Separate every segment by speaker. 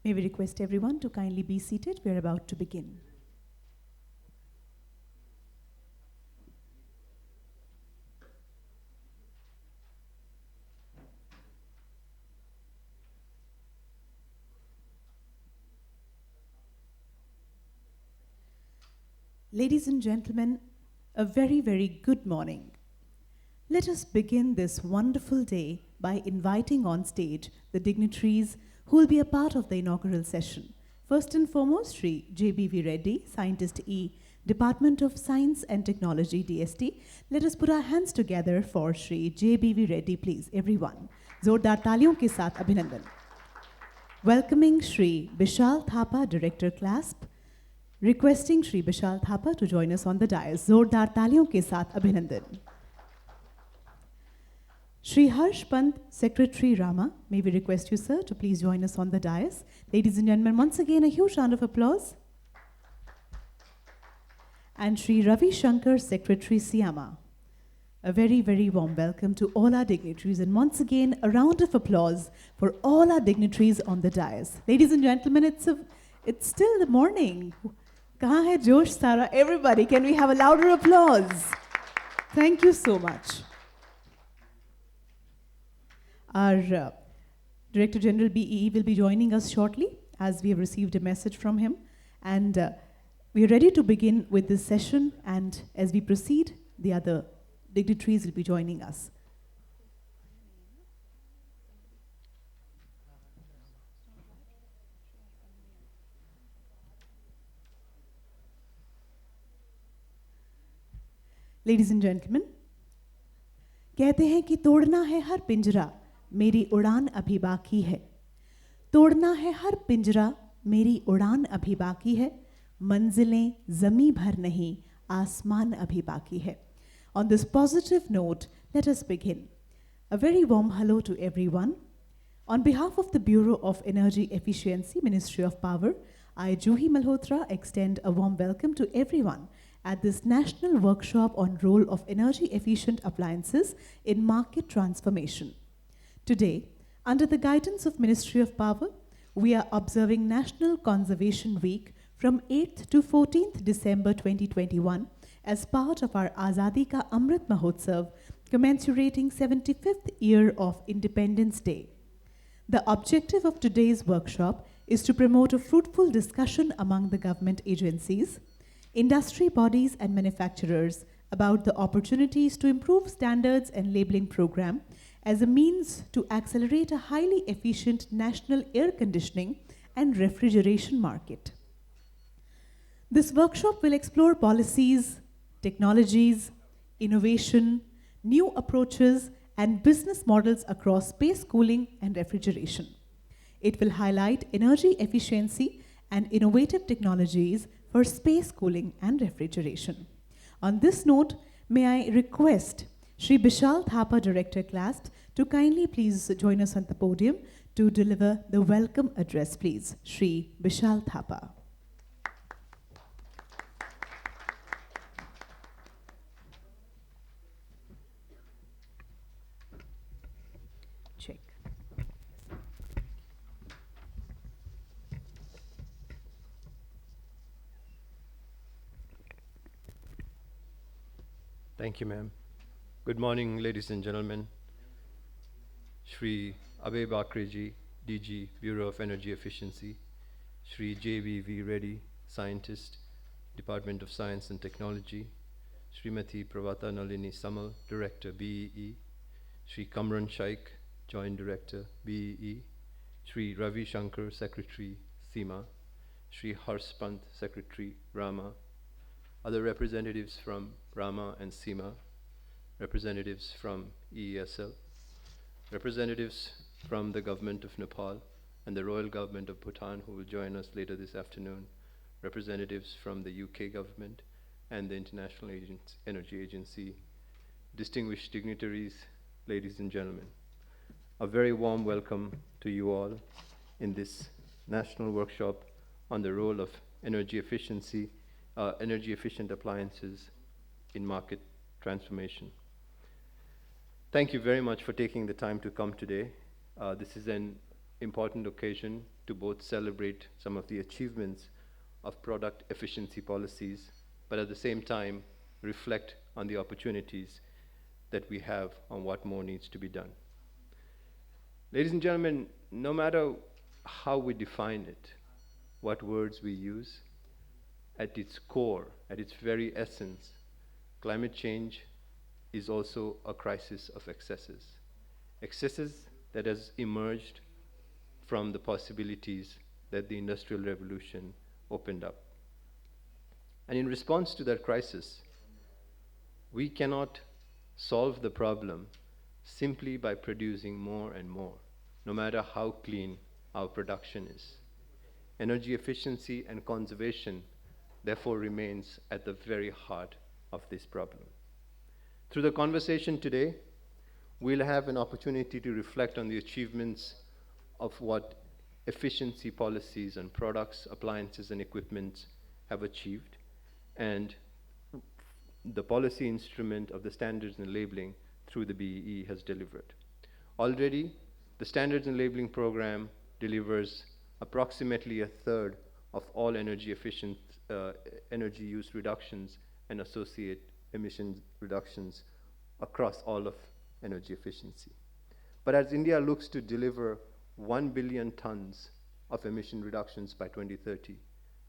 Speaker 1: May we request everyone to kindly be seated. We are about to begin. Ladies and gentlemen, a very, very good morning. Let us begin this wonderful day by inviting on stage the dignitaries who will be a part of the inaugural session. First and foremost, Shri J.B.V. Reddy, Scientist E, Department of Science and Technology, DST. Let us put our hands together for Shri J.B.V. Reddy, please, everyone. Zordar taliyon ke saath abhinandan. Welcoming Shri Bishal Thapa, Director CLASP. Requesting Shri Bishal Thapa to join us on the dais. Zordar taliyon ke saath abhinandan. Shri Harsh Pant, Secretary Rama, may we request you, sir, to please join us on the dais. Ladies and gentlemen, once again, a huge round of applause. And Shri Ravi Shankar, Secretary Siyama. A very, very warm welcome to all our dignitaries. And once again, a round of applause for all our dignitaries on the dais. Ladies and gentlemen, it's still the morning. Kahan hai Josh Sara? Everybody, can we have a louder applause? Thank you so much. Our Director General BEE will be joining us shortly as we have received a message from him. And we are ready to begin with this session. And as we proceed, the other dignitaries will be joining us. Ladies and gentlemen, कहते हैं कि तोड़ना है हर पिंजरा, मेरी उड़ान अभी बाकी है. तोड़ना है हर पिंजरा, मेरी उड़ान अभी बाकी है. मंजिलें ज़मीं भर नहीं, आसमान अभी बाकी है. On this positive note, let us begin. A very warm hello to everyone. On behalf of the Bureau of Energy Efficiency, Ministry of Power, I, Juhi Malhotra, extend a warm welcome to everyone at this national workshop on role of energy efficient appliances in market transformation. Today, under the guidance of Ministry of Power, we are observing National Conservation Week from 8th to 14th December 2021 as part of our Azadi Ka Amrit Mahotsav, commensurating 75th year of Independence Day. The objective of today's workshop is to promote a fruitful discussion among the government agencies, industry bodies and manufacturers about the opportunities to improve standards and labeling program as a means to accelerate a highly efficient national air conditioning and refrigeration market. This workshop will explore policies, technologies, innovation, new approaches, and business models across space cooling and refrigeration. It will highlight energy efficiency and innovative technologies for space cooling and refrigeration. On this note, may I request Shri Bishal Thapa, Director CLASP, to kindly please join us on the podium to deliver the welcome address, please. Shri Bishal Thapa. Check.
Speaker 2: Thank you, ma'am. Good morning, ladies and gentlemen. Shri Abhay Bakreji, DG, Bureau of Energy Efficiency. Shri J.B.V. Reddy, Scientist, Department of Science and Technology. Srimati Pravata Nalini Samal, Director, BEE. Shri Kamran Shaikh, Joint Director, BEE. Shri Ravi Shankar, Secretary, SEMA. Shri Harsh Pant, Secretary, Rama. Other representatives from Rama and SEMA, representatives from EESL, representatives from the government of Nepal and the Royal Government of Bhutan, who will join us later this afternoon, representatives from the UK government and the International Energy Agency, distinguished dignitaries, ladies and gentlemen. A very warm welcome to you all in this national workshop on the role of energy efficient appliances in market transformation. Thank you very much for taking the time to come today. This is an important occasion to both celebrate some of the achievements of product efficiency policies, but at the same time reflect on the opportunities that we have on what more needs to be done. Ladies and gentlemen, no matter how we define it, what words we use, at its core, at its very essence, climate change is also a crisis of excesses. Excesses that has emerged from the possibilities that the Industrial Revolution opened up. And in response to that crisis, we cannot solve the problem simply by producing more and more, no matter how clean our production is. Energy efficiency and conservation therefore remains at the very heart of this problem. Through the conversation today, we'll have an opportunity to reflect on the achievements of what efficiency policies on products, appliances, and equipment have achieved, and the policy instrument of the standards and labeling through the BEE has delivered. Already, the standards and labeling program delivers approximately a third of all energy efficient energy use reductions and associate emission reductions across all of energy efficiency. But as India looks to deliver 1 billion tons of emission reductions by 2030,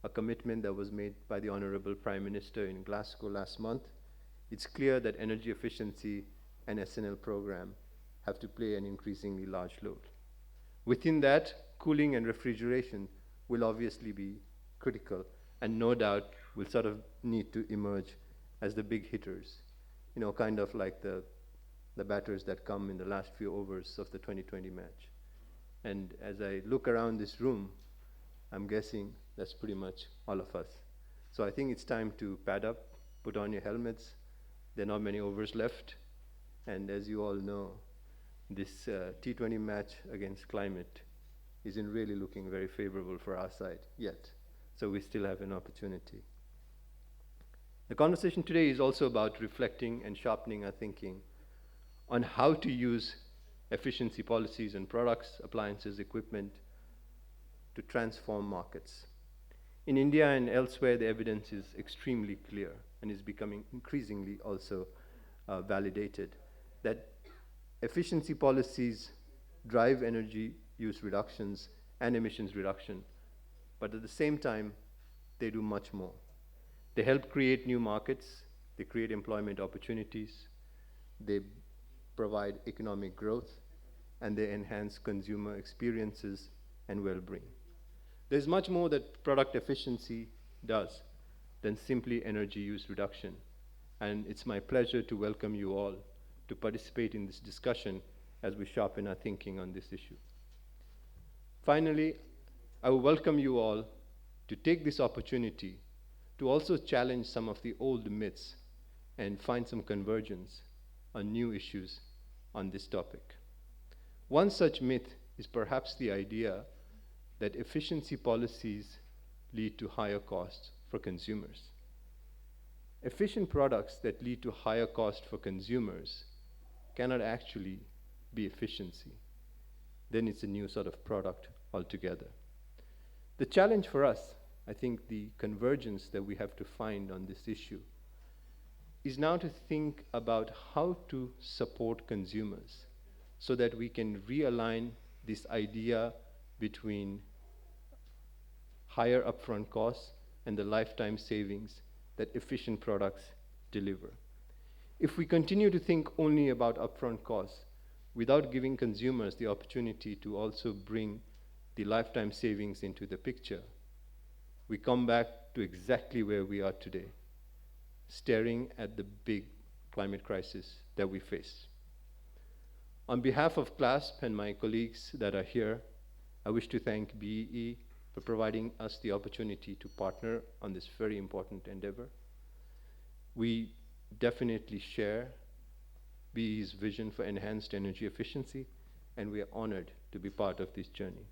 Speaker 2: a commitment that was made by the Honorable Prime Minister in Glasgow last month, it's clear that energy efficiency and SNL program have to play an increasingly large load. Within that, cooling and refrigeration will obviously be critical, and no doubt will sort of need to emerge as the big hitters, kind of like the batters that come in the last few overs of the 2020 match. And as I look around this room, I'm guessing that's pretty much all of us. So I think it's time to pad up, put on your helmets. There are not many overs left. And as you all know, this T20 match against climate isn't really looking very favorable for our side yet. So we still have an opportunity. The conversation today is also about reflecting and sharpening our thinking on how to use efficiency policies and products, appliances, equipment to transform markets. In India and elsewhere, the evidence is extremely clear and is becoming increasingly also validated that efficiency policies drive energy use reductions and emissions reduction, but at the same time, they do much more. They help create new markets, they create employment opportunities, they provide economic growth, and they enhance consumer experiences and well-being. There's much more that product efficiency does than simply energy use reduction, and it's my pleasure to welcome you all to participate in this discussion as we sharpen our thinking on this issue. Finally, I will welcome you all to take this opportunity to also challenge some of the old myths and find some convergence on new issues on this topic. One such myth is perhaps the idea that efficiency policies lead to higher costs for consumers. Efficient products that lead to higher cost for consumers cannot actually be efficiency. Then it's a new sort of product altogether. The challenge for us, I think the convergence that we have to find on this issue, is now to think about how to support consumers so that we can realign this idea between higher upfront costs and the lifetime savings that efficient products deliver. If we continue to think only about upfront costs without giving consumers the opportunity to also bring the lifetime savings into the picture, we come back to exactly where we are today, staring at the big climate crisis that we face. On behalf of CLASP and my colleagues that are here, I wish to thank BEE for providing us the opportunity to partner on this very important endeavor. We definitely share BEE's vision for enhanced energy efficiency, and we are honored to be part of this journey.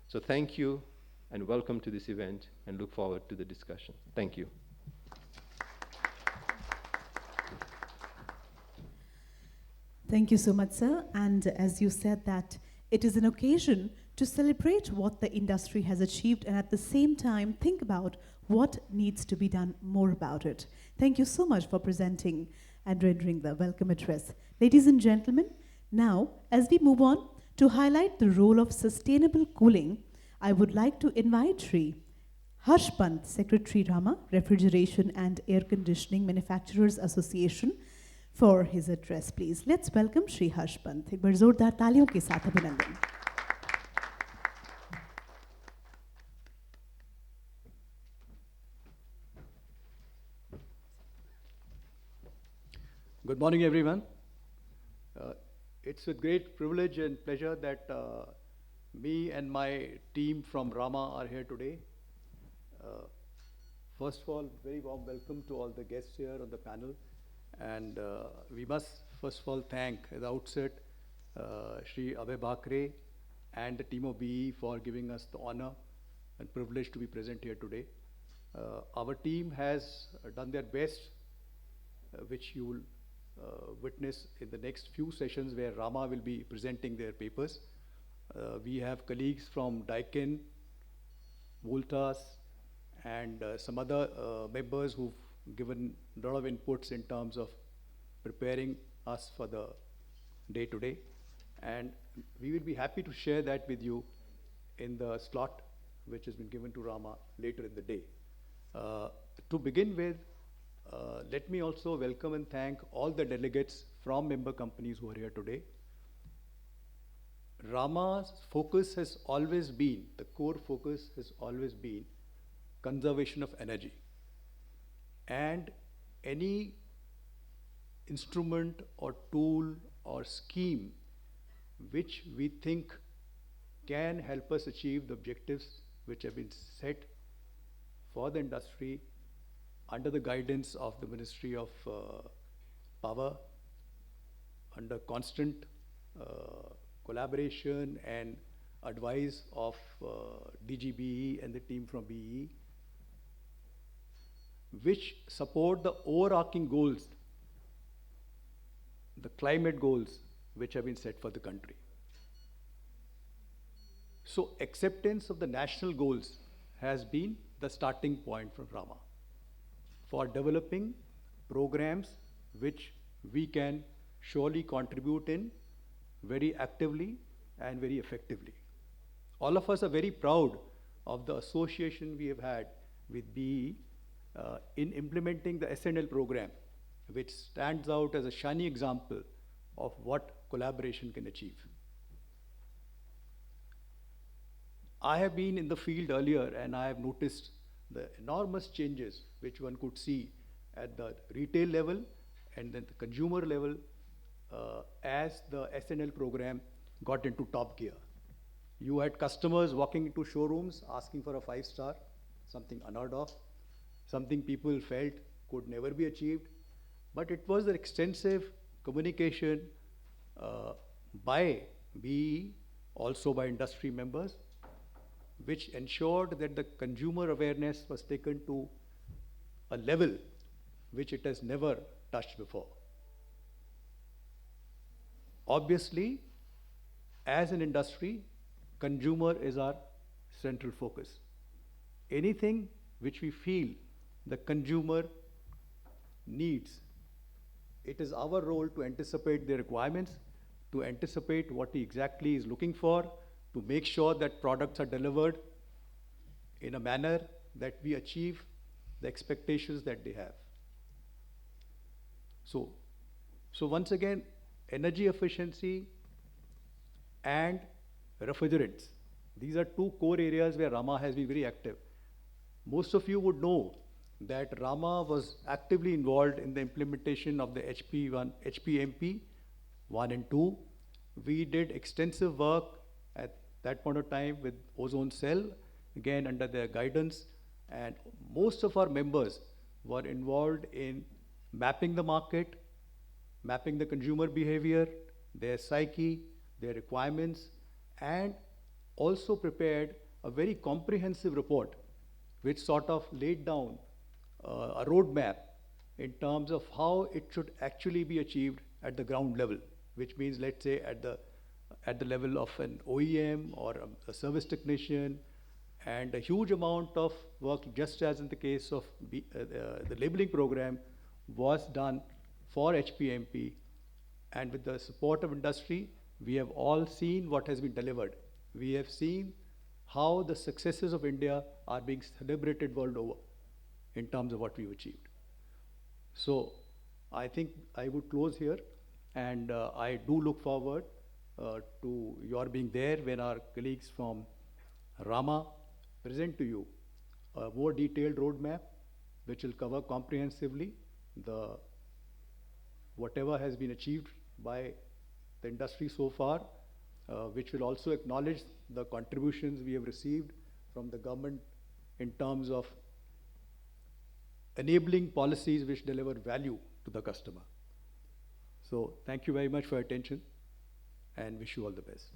Speaker 2: So thank you and welcome to this event, and look forward to the discussion. Thank you.
Speaker 1: Thank you so much, sir. And as you said that It is an occasion to celebrate what the industry has achieved and at the same time think about what needs to be done more about it. Thank you so much for presenting and rendering the welcome address. Ladies and gentlemen, now as we move on to highlight the role of sustainable cooling, I would like to invite Shri Harsh Pant, Secretary Rama, Refrigeration and Air Conditioning Manufacturers Association, for his address, please. Let's welcome Shri Harsh Pant. एक बार जोरदार तालियों के साथ अभिनंदन.
Speaker 3: Good morning, everyone. It's with great privilege and pleasure that me and my team from Rama are here today. First of all, very warm welcome to all the guests here on the panel. And we must first of all thank at the outset Shri Abhay Bakre and the team of BE for giving us the honor and privilege to be present here today. Our team has done their best, which you will witness in the next few sessions where Rama will be presenting their papers. We have colleagues from Daikin, Voltas, and some other members who've given a lot of inputs in terms of preparing us for the day today. And we will be happy to share that with you in the slot which has been given to Rama later in the day. To begin with, let me also welcome and thank all the delegates from member companies who are here today. Rama's focus has always been, the core focus has always been conservation of energy. And any instrument or tool or scheme which we think can help us achieve the objectives which have been set for the industry under the guidance of the Ministry of Power, under constant collaboration and advice of DGBE and the team from BE, which support the overarching goals, the climate goals which have been set for the country. So acceptance of the national goals has been the starting point for Rama for developing programs which we can surely contribute in very actively and very effectively. All of us are very proud of the association we have had with BE in implementing the SNL program, which stands out as a shining example of what collaboration can achieve. I have been in the field earlier and I have noticed the enormous changes which one could see at the retail level and then the consumer level as the SNL program got into top gear. You had customers walking into showrooms asking for a 5-star, something unheard of, something people felt could never be achieved. But it was an extensive communication by BE, also by industry members, which ensured that the consumer awareness was taken to a level which it has never touched before. Obviously, as an industry, consumer is our central focus. Anything which we feel the consumer needs, it is our role to anticipate their requirements, to anticipate what he exactly is looking for, to make sure that products are delivered in a manner that we achieve the expectations that they have. So once again, energy efficiency and refrigerants. These are two core areas where Rama has been very active. Most of you would know that Rama was actively involved in the implementation of the HPMP 1 and 2. We did extensive work at that point of time with ozone cell, again under their guidance, and most of our members were involved in mapping the market, mapping the consumer behavior, their psyche, their requirements, and also prepared a very comprehensive report which sort of laid down a roadmap in terms of how it should actually be achieved at the ground level, which means, let's say, at the at the level of an OEM or a service technician, and a huge amount of work, just as in the case of the labeling program, was done for HPMP. And with the support of industry, we have all seen what has been delivered. We have seen how the successes of India are being celebrated world over in terms of what we've achieved. So I think I would close here, and I do look forward to your being there when our colleagues from Rama present to you a more detailed roadmap which will cover comprehensively whatever has been achieved by the industry so far, which will also acknowledge the contributions we have received from the government in terms of enabling policies which deliver value to the customer. So thank you very much for your attention, and wish you all the best.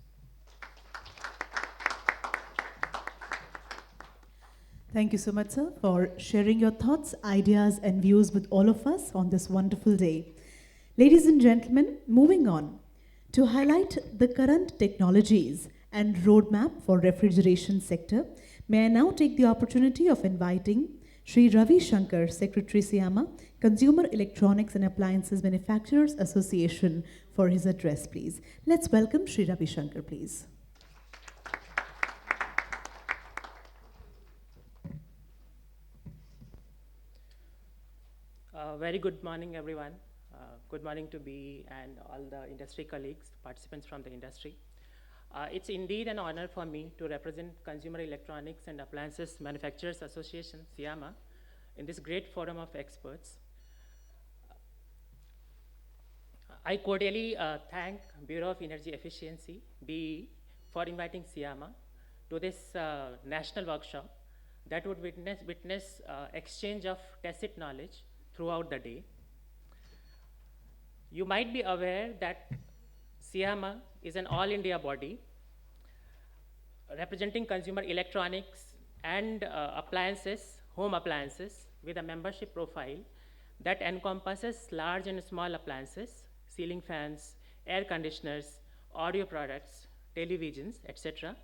Speaker 1: Thank you so much, sir, for sharing your thoughts, ideas, and views with all of us on this wonderful day. Ladies and gentlemen, moving on to highlight the current technologies and roadmap for refrigeration sector, may I now take the opportunity of inviting Sri Ravi Shankar, Secretary SIAMA, Consumer Electronics and Appliances Manufacturers Association, for his address, please. Let's welcome Sri Ravi Shankar, please.
Speaker 4: Very good morning, everyone. Good morning to BE and all the industry colleagues, participants from the industry. It's indeed an honor for me to represent Consumer Electronics and Appliances Manufacturers Association, SIAMA, in this great forum of experts. I cordially thank Bureau of Energy Efficiency, BE, for inviting SIAMA to this national workshop that would witness exchange of tacit knowledge throughout the day. You might be aware that SIAMA is an all-India body representing consumer electronics and appliances, home appliances, with a membership profile that encompasses large and small appliances, ceiling fans, air conditioners, audio products, televisions, etc.,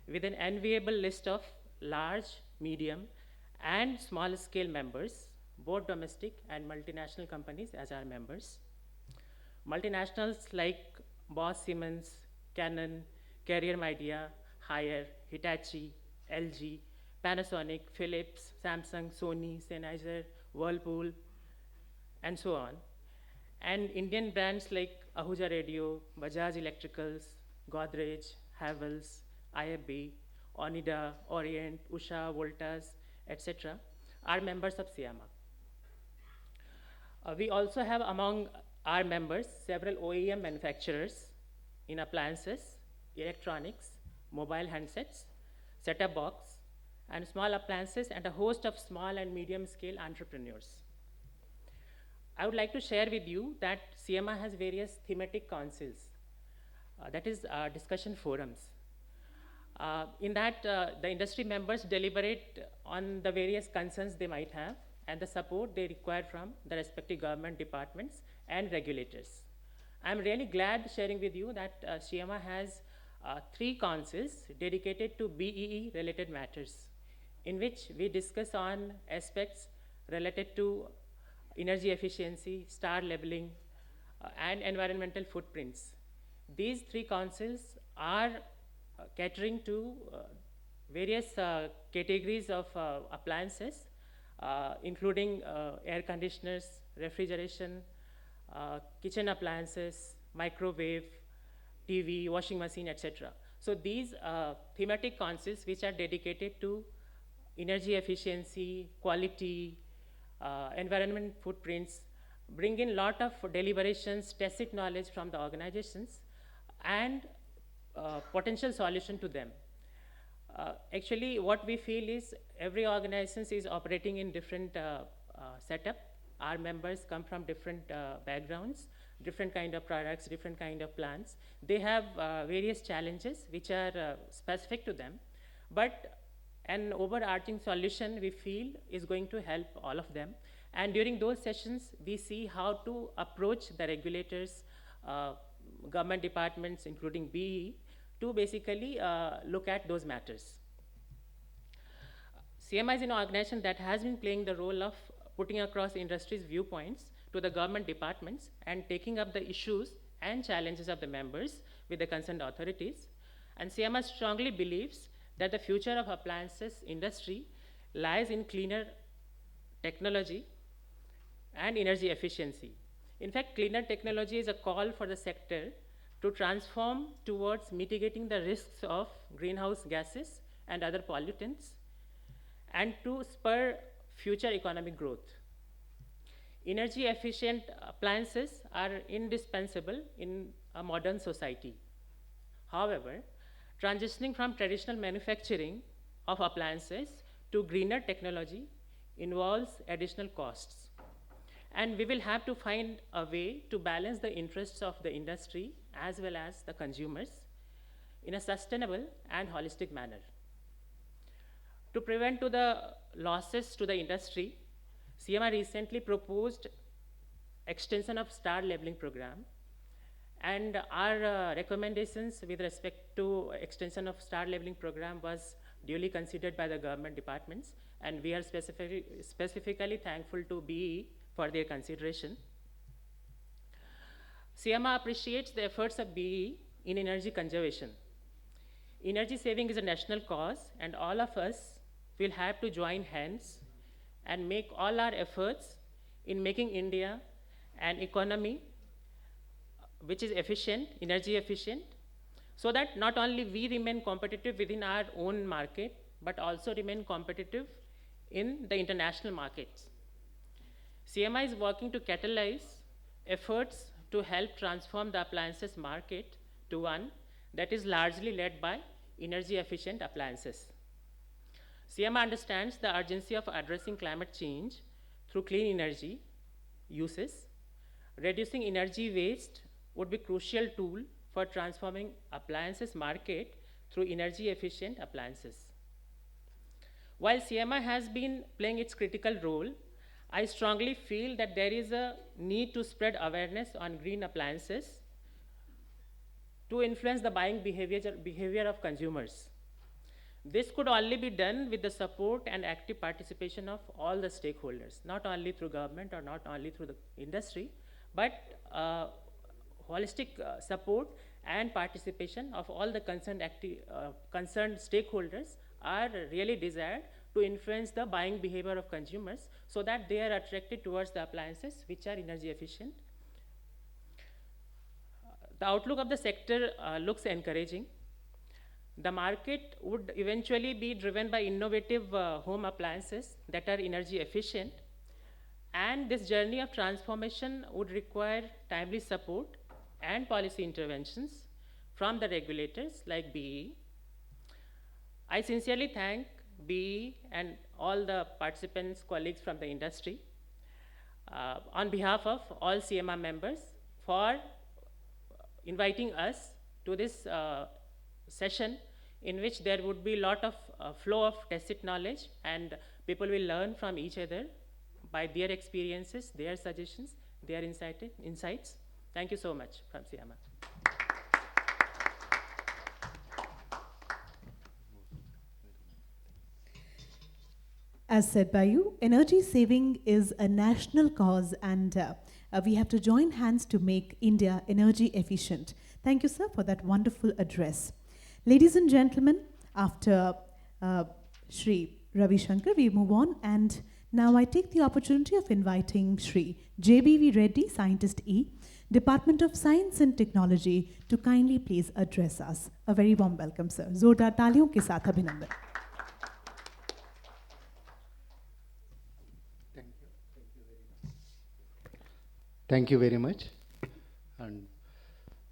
Speaker 4: with an enviable list of large, medium, and small-scale members, both domestic and multinational companies as our members. Multinationals like Bosch Siemens, Canon, Carrier Media, Haier, Hitachi, LG, Panasonic, Philips, Samsung, Sony, Sennheiser, Whirlpool, and so on. And Indian brands like Ahuja Radio, Bajaj Electricals, Godrej, Havells, IFB, Onida, Orient, Usha, Voltas, etc. are members of SIAMA. We also have among our members several OEM manufacturers in appliances, electronics, mobile handsets, set-top box, and small appliances, and a host of small and medium-scale entrepreneurs. I would like to share with you that SIAMA has various thematic councils, that is discussion forums. In that, the industry members deliberate on the various concerns they might have and the support they require from the respective government departments and regulators. I'm really glad sharing with you that SIAMA has 3 councils dedicated to BEE-related matters, in which we discuss on aspects related to energy efficiency, star labeling, and environmental footprints. These 3 councils are catering to various categories of appliances, including air conditioners, refrigeration, kitchen appliances, microwave, TV, washing machine, etc. So these thematic councils, which are dedicated to energy efficiency, quality, environment footprints, bring in a lot of deliberations, tacit knowledge from the organizations, and potential solution to them. Actually, what we feel is every organization is operating in different setup. Our members come from different backgrounds, different kind of products, different kind of plants. They have various challenges which are specific to them, but an overarching solution we feel is going to help all of them. And during those sessions, we see how to approach the regulators government departments, including BE, to basically look at those matters. CMI is an organization that has been playing the role of putting across industry's viewpoints to the government departments and taking up the issues and challenges of the members with the concerned authorities. And CMI strongly believes that the future of appliances industry lies in cleaner technology and energy efficiency. In fact, cleaner technology is a call for the sector to transform towards mitigating the risks of greenhouse gases and other pollutants, and to spur future economic growth. Energy efficient appliances are indispensable in a modern society. However, transitioning from traditional manufacturing of appliances to greener technology involves additional costs. And we will have to find a way to balance the interests of the industry as well as the consumers in a sustainable and holistic manner. To prevent the losses to the industry, CMI recently proposed extension of star labeling program, and our recommendations with respect to extension of star labeling program was duly considered by the government departments, and we are specifically thankful to BE for their consideration. CMI appreciates the efforts of BE in energy conservation. Energy saving is a national cause, and all of us will have to join hands and make all our efforts in making India an economy which is efficient, energy efficient, so that not only we remain competitive within our own market, but also remain competitive in the international markets. CMI is working to catalyze efforts to help transform the appliances market to one that is largely led by energy efficient appliances. CMI understands the urgency of addressing climate change through clean energy uses. Reducing energy waste would be a crucial tool for transforming appliances market through energy efficient appliances. While CMI has been playing its critical role, I strongly feel that there is a need to spread awareness on green appliances to influence the buying behavior of consumers. This could only be done with the support and active participation of all the stakeholders, not only through government or not only through the industry, but holistic support and participation of all the concerned stakeholders are really desired to influence the buying behavior of consumers so that they are attracted towards the appliances which are energy efficient. The outlook of the sector looks encouraging. The market would eventually be driven by innovative home appliances that are energy efficient, and this journey of transformation would require timely support and policy interventions from the regulators like BE. I sincerely thank BE and all the participants, colleagues from the industry, on behalf of all CMI members for inviting us to this session in which there would be a lot of flow of tacit knowledge, and people will learn from each other by their experiences, their suggestions, their insights. Thank you so much from CMI.
Speaker 1: As said by you, energy saving is a national cause, and we have to join hands to make India energy efficient. Thank you, sir, for that wonderful address. Ladies and gentlemen, after Shri Ravi Shankar, we move on, and now I take the opportunity of inviting Shri J.B.V. Reddy, Scientist E, Department of Science and Technology, to kindly please address us. A very warm welcome, sir. Zordar taaliyon ke saath abhinandan.
Speaker 5: Thank you very much. And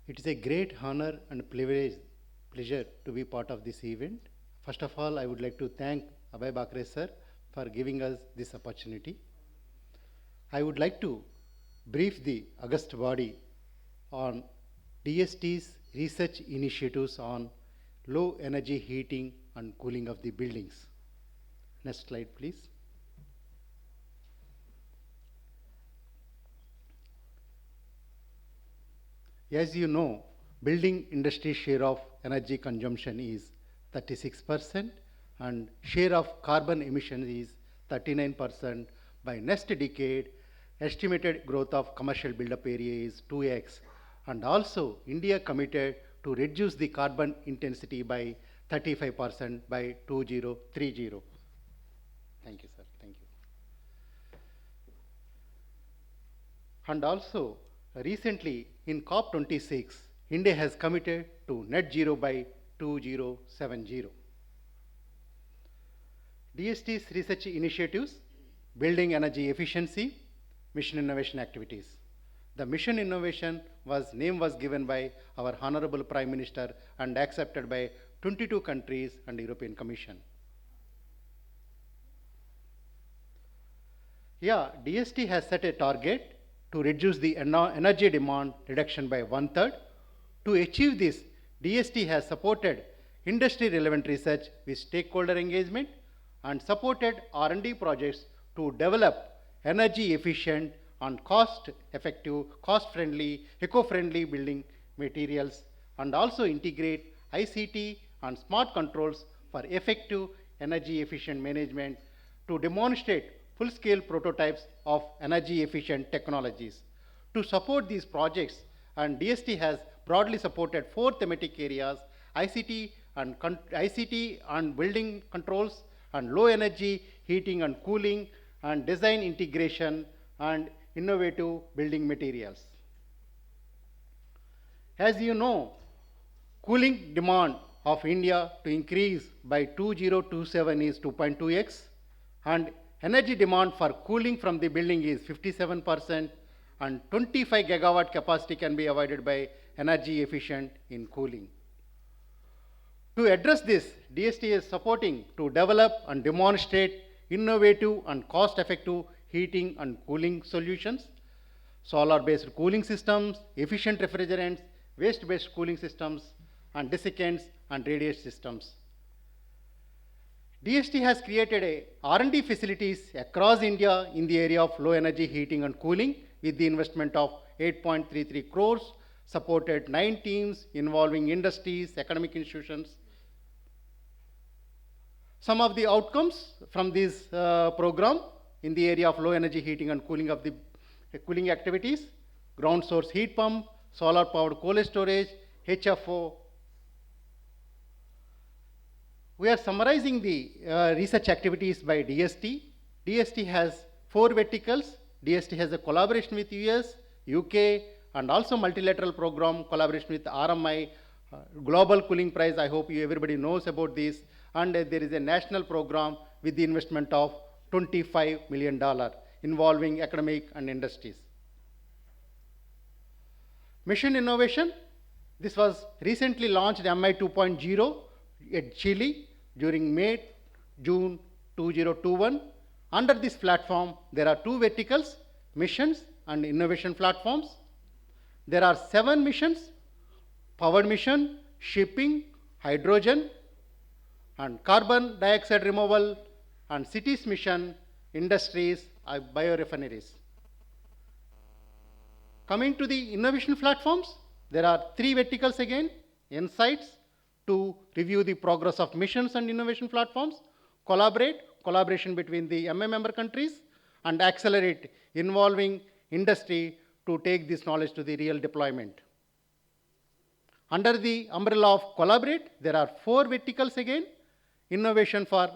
Speaker 5: it is a great honor and pleasure to be part of this event. First of all, I would like to thank Abhay Bakre sir for giving us this opportunity. I would like to brief the august body on DST's research initiatives on low energy heating and cooling of the buildings. Next slide, please. As you know, building industry share of energy consumption is 36% and share of carbon emission is 39%. By next decade, estimated growth of commercial build-up area is 2x. And also, India committed to reduce the carbon intensity by 35% by 2030. Thank you, sir. Thank you. And also, recently in COP26, India has committed to net zero by 2070. DST's research initiatives, building energy efficiency, mission innovation activities. The mission innovation name was given by our Honorable Prime Minister and accepted by 22 countries and European Commission. Yeah, DST has set a target to reduce the energy demand reduction by 1/3. To achieve this, DST has supported industry-relevant research with stakeholder engagement and supported R&D projects to develop energy-efficient and cost-effective, cost-friendly, eco-friendly building materials, and also integrate ICT and smart controls for effective energy-efficient management to demonstrate full-scale prototypes of energy-efficient technologies. To support these projects, and DST has broadly supported 4 thematic areas: ICT and building controls, and low energy heating and cooling, and design integration, and innovative building materials. As you know, cooling demand of India to increase by 2027 is 2.2x, and energy demand for cooling from the building is 57%, and 25 gigawatt capacity can be avoided by energy efficient in cooling. To address this, DST is supporting to develop and demonstrate innovative and cost-effective heating and cooling solutions, solar-based cooling systems, efficient refrigerants, waste-based cooling systems, and desiccants and radiator systems. DST has created a R&D facilities across India in the area of low energy heating and cooling with the investment of 8.33 crores, supported 9 teams involving industries, academic institutions. Some of the outcomes from this program in the area of low energy heating and cooling of the cooling activities: ground source heat pump, solar powered cold storage, HFO. We are summarizing the research activities by DST. DST has 4 verticals. DST has a collaboration with US, UK, and also multilateral program collaboration with RMI, Global Cooling Prize. I hope everybody knows about this. And there is a national program with the investment of $25 million involving academic and industries. Mission innovation. This was recently launched MI 2.0 at Chile during May-June 2021. Under this platform, there are 2 verticals: missions and innovation platforms. There are 7 missions: power mission, shipping, hydrogen, and carbon dioxide removal, and cities mission, industries, biorefineries. Coming to the innovation platforms, there are 3 verticals again: insights, to review the progress of missions and innovation platforms; collaboration between the MA member countries; and accelerate, involving industry to take this knowledge to the real deployment. Under the umbrella of collaborate, there are 4 verticals again: innovation for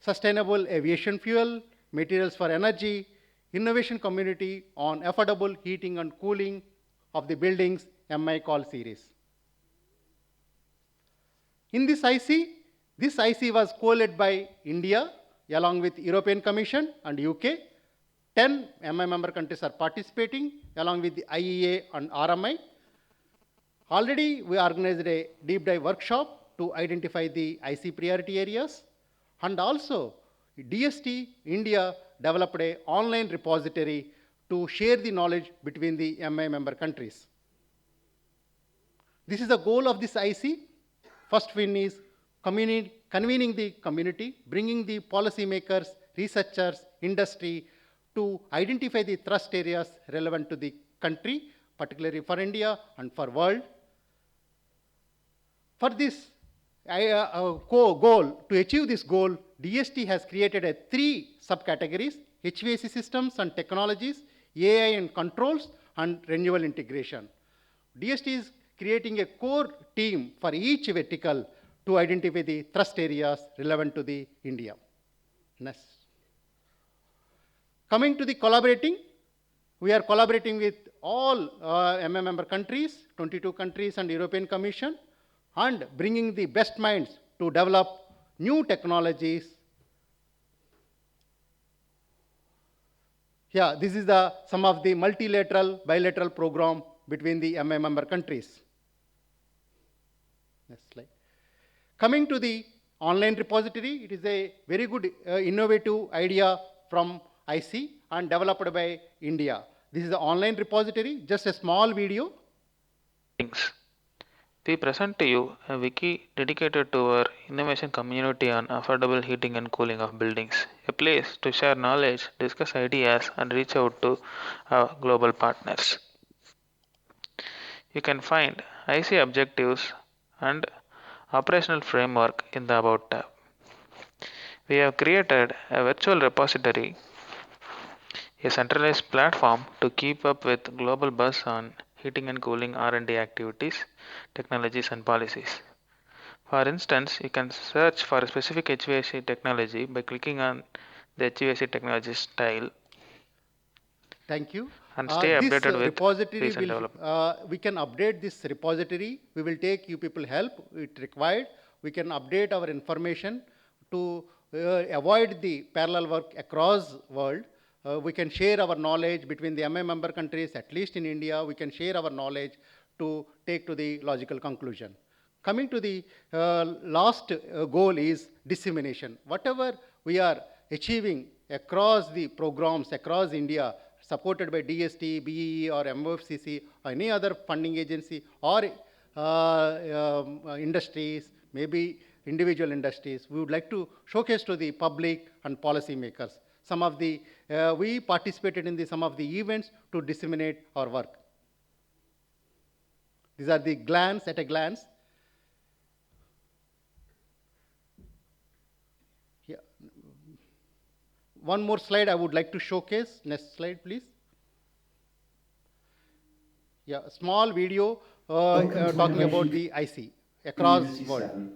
Speaker 5: sustainable aviation fuel, materials for energy, innovation community on affordable heating and cooling of the buildings, MI call series. In this IC was co-led by India along with European Commission and UK. 10 MI member countries are participating along with the IEA and RMI. Already we organized a deep dive workshop to identify the IC priority areas, and also DST India developed an online repository to share the knowledge between the MI member countries. This is the goal of this IC. First one is convening the community, bringing the policymakers, researchers, industry to identify the thrust areas relevant to the country, particularly for India and for world. For this goal, to achieve this goal, DST has created 3 subcategories: HVAC systems and technologies, AI and controls, and renewable integration. DST is creating a core team for each vertical to identify the thrust areas relevant to the India. Next. Coming to the collaborating, we are collaborating with all member countries, 22 countries and European Commission, and bringing the best minds to develop new technologies. Yeah, this is some of the multilateral, bilateral program between the member countries. Next slide. Coming to the online repository, it is a very good innovative idea from IC and developed by India. This is the online repository, just a small video.
Speaker 6: Things. We present to you a wiki dedicated to our innovation community on affordable heating and cooling of buildings, a place to share knowledge, discuss ideas, and reach out to our global partners. You can find IC objectives and operational framework in the About tab. We have created a virtual repository, a centralized platform to keep up with global buzz on heating and cooling R&D activities, technologies, and policies. For instance, you can search for a specific HVAC technology by clicking on the HVAC technologies tile.
Speaker 5: Thank you.
Speaker 6: And stay updated with
Speaker 5: repository
Speaker 6: recent developments.
Speaker 5: we can update this repository. We will take you people help if required. We can update our information to avoid the parallel work across world. We can share our knowledge between the member countries, at least in India. We can share our knowledge to take to the logical conclusion. Coming to the last goal is dissemination. Whatever we are achieving across the programs across India, supported by DST, BEE, or MOFCC, or any other funding agency, or industries, maybe individual industries, we would like to showcase to the public and policymakers. Some of the, we participated in some of the events to disseminate our work. These are the glance, at a glance. Yeah. One more slide I would like to showcase. Next slide, please. Yeah, a small video talking about the IC across world.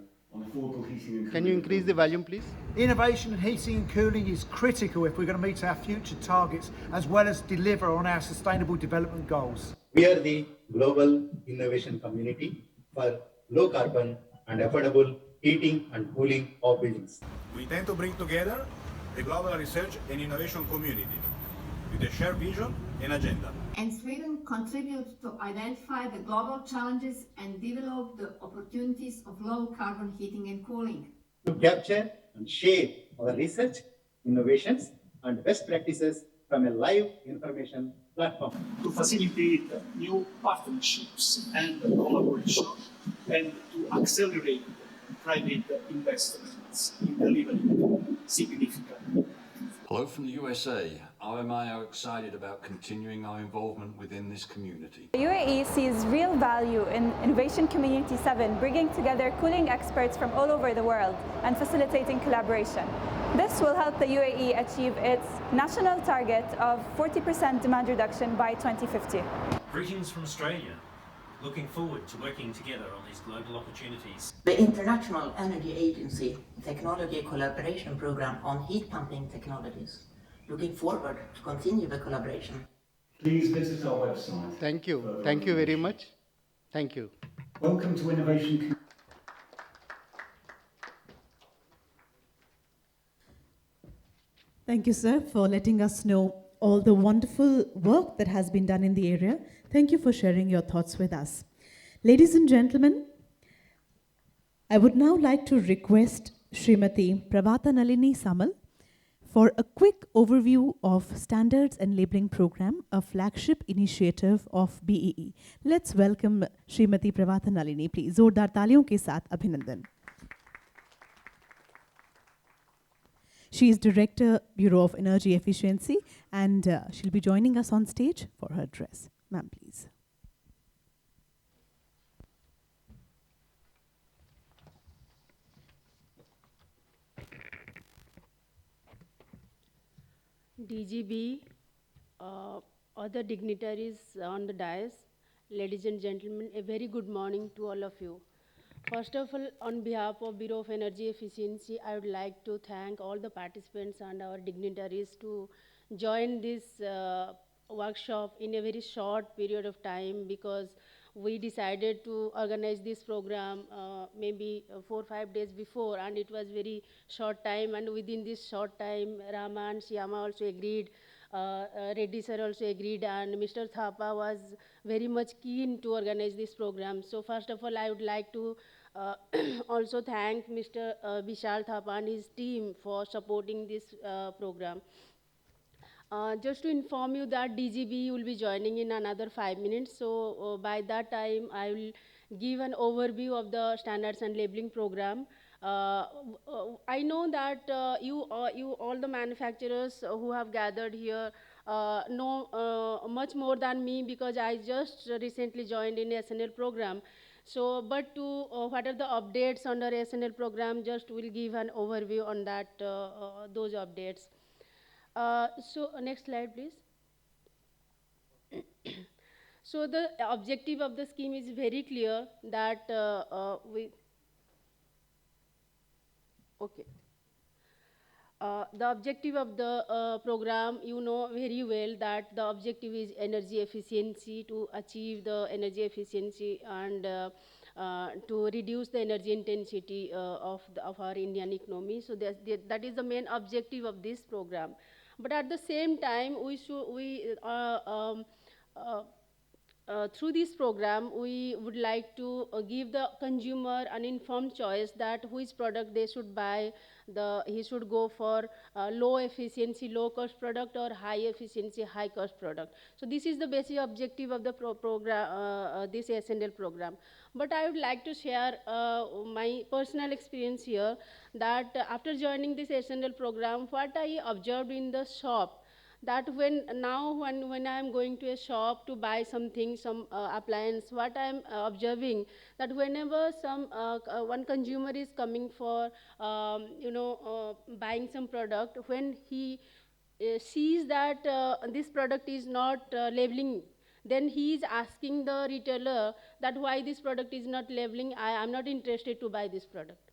Speaker 5: Can you increase the volume, please?
Speaker 7: Innovation in heating and cooling is critical if we're going to meet our future targets as well as deliver on our sustainable development goals.
Speaker 5: We are the global innovation community for low carbon and affordable heating and cooling of buildings.
Speaker 8: We intend to bring together the global research and innovation community with a shared vision and agenda.
Speaker 9: And Sweden contributes to identify the global challenges and develop the opportunities of low carbon heating and cooling.
Speaker 5: To capture and share our research, innovations, and best practices from a live information platform.
Speaker 10: To facilitate new partnerships and collaboration, and to accelerate private investments in delivering significant.
Speaker 11: Hello from the USA. OMI are excited about continuing our involvement within this community.
Speaker 12: The UAE sees real value in Innovation Community 7, bringing together cooling experts from all over the world and facilitating collaboration. This will help the UAE achieve its national target of 40% demand reduction by 2050.
Speaker 13: Greetings from Australia. Looking forward to working together on these global opportunities.
Speaker 14: The International Energy Agency Technology Collaboration Program on heat pumping technologies. Looking forward to continue the collaboration.
Speaker 10: Please visit our website.
Speaker 5: Thank you. Thank you very much. Thank you.
Speaker 10: Welcome to Innovation.
Speaker 1: Thank you, sir, for letting us know all the wonderful work that has been done in the area. Thank you for sharing your thoughts with us. Ladies and gentlemen, I would now like to request Srimati Pravata Nalini Samal for a quick overview of Standards and Labeling Program, a flagship initiative of BEE. Let's welcome Srimati Pravata Nalini, please. जोरदार तालियों के साथ अभिनंदन. She is Director, Bureau of Energy Efficiency, and she'll be joining us on stage for her address. Ma'am, please.
Speaker 15: DGB, other dignitaries on the dais, ladies and gentlemen, a very good morning to all of you. First of all, on behalf of Bureau of Energy Efficiency, I would like to thank all the participants and our dignitaries to join this workshop in a very short period of time, because we decided to organize this program maybe 4 or 5 days before, and it was very short time, and within this short time, Rama and Shyama also agreed, Reddy sir also agreed, and Mr. Thapa was very much keen to organize this program. So first of all, I would like to also thank Mr. Vishal Thapa and his team for supporting this program. Just to inform you that DGB will be joining in another 5 minutes, so by that time I will give an overview of the standards and labeling program. I know that you all the manufacturers who have gathered here know much more than me, because I just recently joined in SNL program. So, but to what are the updates under SNL program, just will give an overview on that, those updates. So next slide, please. So the objective of the scheme is very clear that the objective of the program, you know very well that the objective is energy efficiency, to achieve the energy efficiency and to reduce the energy intensity of our Indian economy. So that is the main objective of this program. But at the same time, through this program, we would like to give the consumer an informed choice that which product they should buy. He should go for low efficiency, low cost product, or high efficiency, high cost product. So this is the basic objective of the program, this SNL program. But I would like to share my personal experience here, that after joining this SNL program, what I observed in the shop, that when I am going to a shop to buy something, some appliance, what I am observing, that whenever one consumer is coming for buying some product, when he sees that this product is not labeling, then he is asking the retailer that why this product is not labeling, I am not interested to buy this product.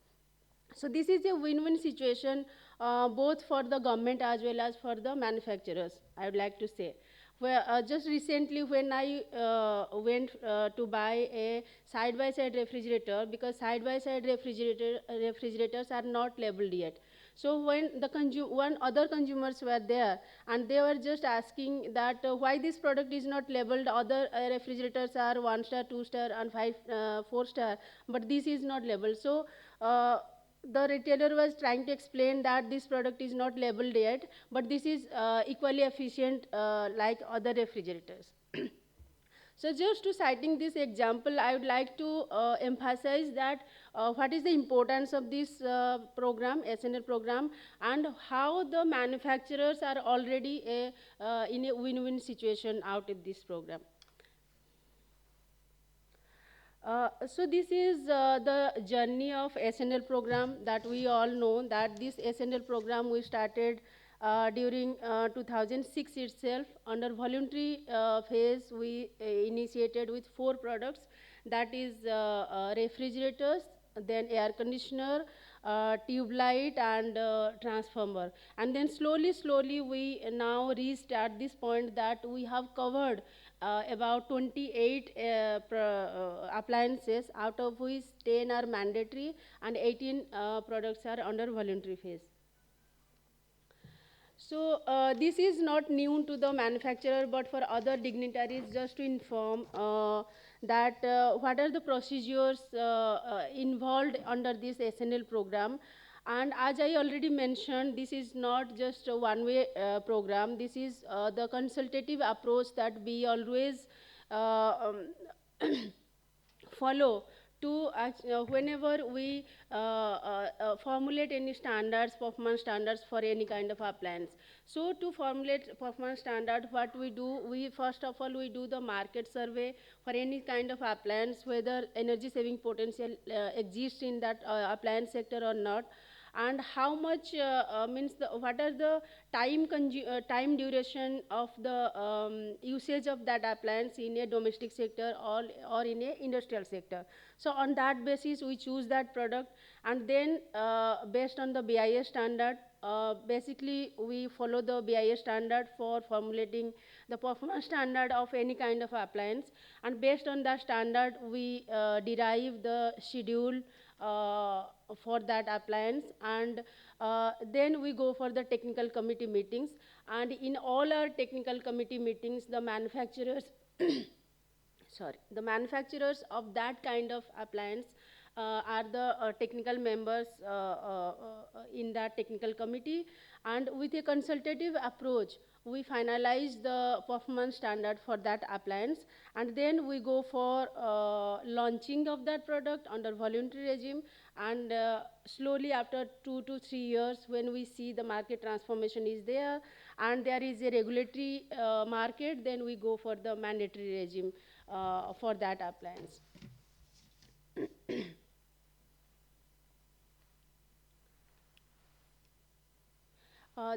Speaker 15: So this is a win-win situation, both for the government as well as for the manufacturers, I would like to say. Where just recently when I went to buy a side-by-side refrigerator, because side-by-side refrigerators are not labeled yet. So when one other consumers were there, and they were just asking that why this product is not labeled, other refrigerators are 1 star, 2 star and 4 star, but this is not labeled. So the retailer was trying to explain that this product is not labeled yet, but this is equally efficient like other refrigerators. So just to citing this example, I would like to emphasize that what is the importance of this program, SNL program, and how the manufacturers are already in a win-win situation out of this program. So this is the journey of SNL program, that we all know that this SNL program we started during 2006 itself. Under voluntary phase, we initiated with 4 products, that is refrigerators, then air conditioner, tube light and transformer. And then slowly we now reached at this point that we have covered about 28 appliances, out of which 10 are mandatory and 18 products are under voluntary phase. So this is not new to the manufacturer, but for other dignitaries, just to inform that what are the procedures involved under this SNL program. And as I already mentioned, this is not just a one-way program. This is the consultative approach that we always follow to whenever we formulate any standards, performance standards for any kind of appliance. So to formulate performance standard, what we do, we first of all we do the market survey for any kind of appliance, whether energy saving potential exists in that appliance sector or not. and how much means what are the time duration of the usage of that appliance in a domestic sector or in a industrial sector. So on that basis we choose that product, and then based on the BIS standard, basically we follow the BIS standard for formulating the performance standard of any kind of appliance, and based on that standard we derive the schedule for that appliance, and then we go for the technical committee meetings, and in all our technical committee meetings the manufacturers the manufacturers of that kind of appliance are the technical members in that technical committee, and with a consultative approach we finalize the performance standard for that appliance, and then we go for launching of that product under voluntary regime, and slowly after 2 to 3 years, when we see the market transformation is there and there is a regulatory market, then we go for the mandatory regime for that appliance.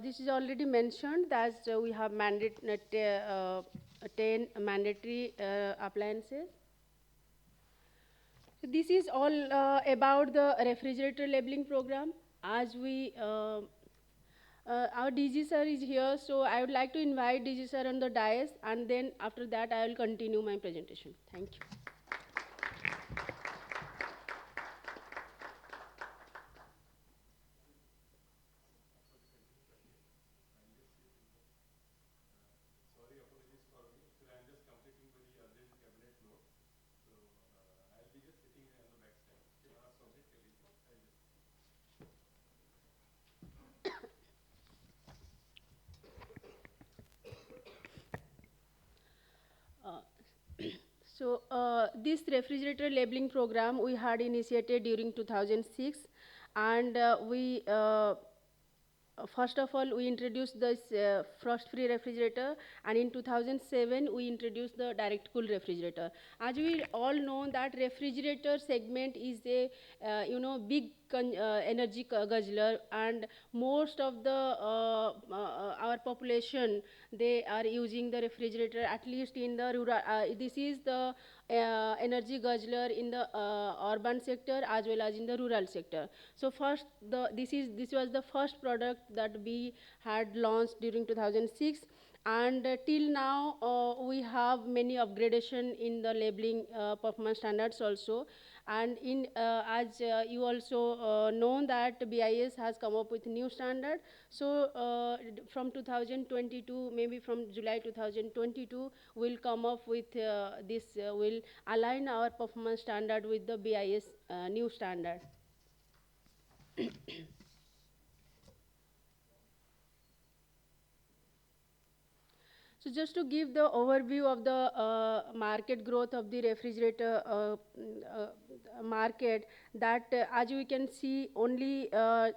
Speaker 15: This is already mentioned that we have 10 mandatory appliances. So this is all about the refrigerator labeling program. As we, our DG sir is here, so I would like to invite DG sir on the dais, and then after that I will continue my presentation. Thank you. So this refrigerator labeling program we had initiated during 2006, and we first of all we introduced this frost-free refrigerator, and in 2007 we introduced the direct cool refrigerator. As we all know that refrigerator segment is a big energy guzzler, and most of the our population, they are using the refrigerator, at least in the rural. This is the energy guzzler in the urban sector as well as in the rural sector. So first, this was the first product that we had launched during 2006, and till now we have many upgradation in the labeling performance standards also. And in as you also know that BIS has come up with new standard. So from 2022, maybe from July 2022, we'll come up with this, will align our performance standard with the BIS new standard. So just to give the overview of the market growth of the refrigerator market, that as we can see, only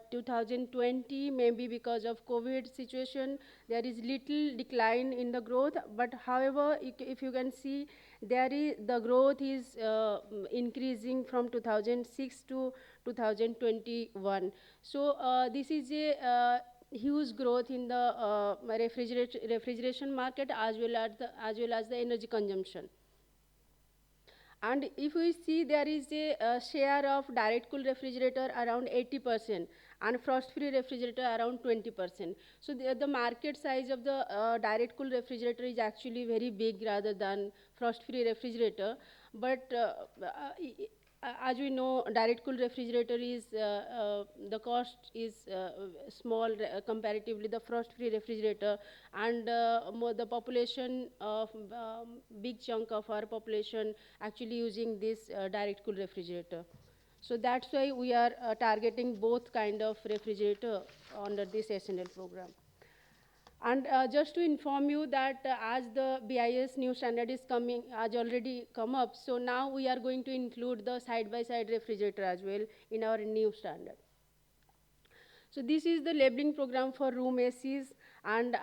Speaker 15: 2020, maybe because of COVID situation, there is little decline in the growth. But however, if you can see, the growth is increasing from 2006 to 2021. So this is a huge growth in the refrigeration market as well as the energy consumption. And if we see, there is a share of direct cool refrigerator around 80% and frost-free refrigerator around 20%. So the market size of the direct cool refrigerator is actually very big rather than frost-free refrigerator. But as we know, direct cool refrigerator is the cost is small comparatively the frost-free refrigerator, and the population of big chunk of our population actually using this direct cool refrigerator. So that's why we are targeting both kind of refrigerator under this SNL program. And just to inform you that as the BIS new standard is coming, has already come up, so now we are going to include the side-by-side refrigerator as well in our new standard. So this is the labeling program for room ACs, And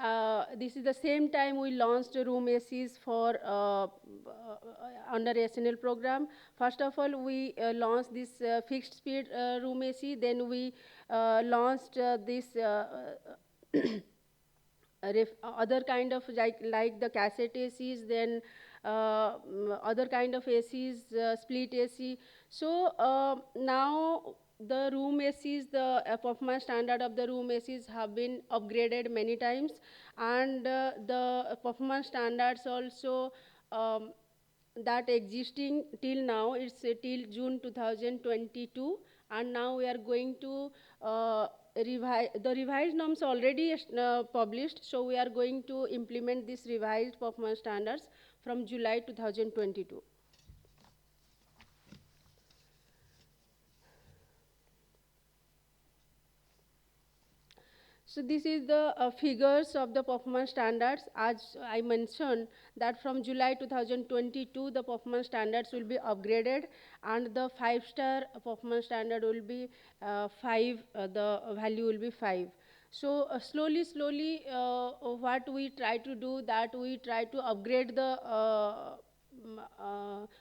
Speaker 15: this is the same time we launched room ACs for under SNL program. First of all, we launched this fixed speed room AC. Then we launched this other kind of like the cassette ACs, then other kind of ACs, split AC. So now the room ACs, the performance standard of the room ACs have been upgraded many times, and the performance standards also that existing till now, it's till June 2022, and now we are going to the revised norms already published, so we are going to implement this revised performance standards from July 2022. So this is the figures of the performance standards. As I mentioned that from July 2022, the performance standards will be upgraded, and the 5-star performance standard will be 5, the value will be 5. So slowly, what we try to do, that we try to upgrade the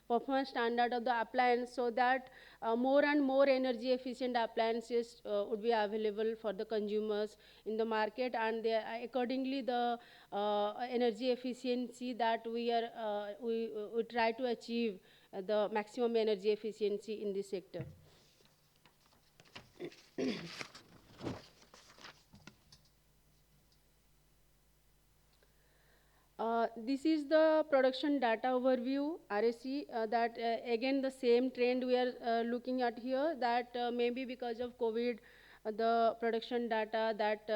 Speaker 15: performance standard of the appliance, so that more and more energy efficient appliances would be available for the consumers in the market, and accordingly the energy efficiency that we try to achieve the maximum energy efficiency in this sector. This is the production data overview, RSE, that again the same trend we are looking at here, that maybe because of COVID, the production data that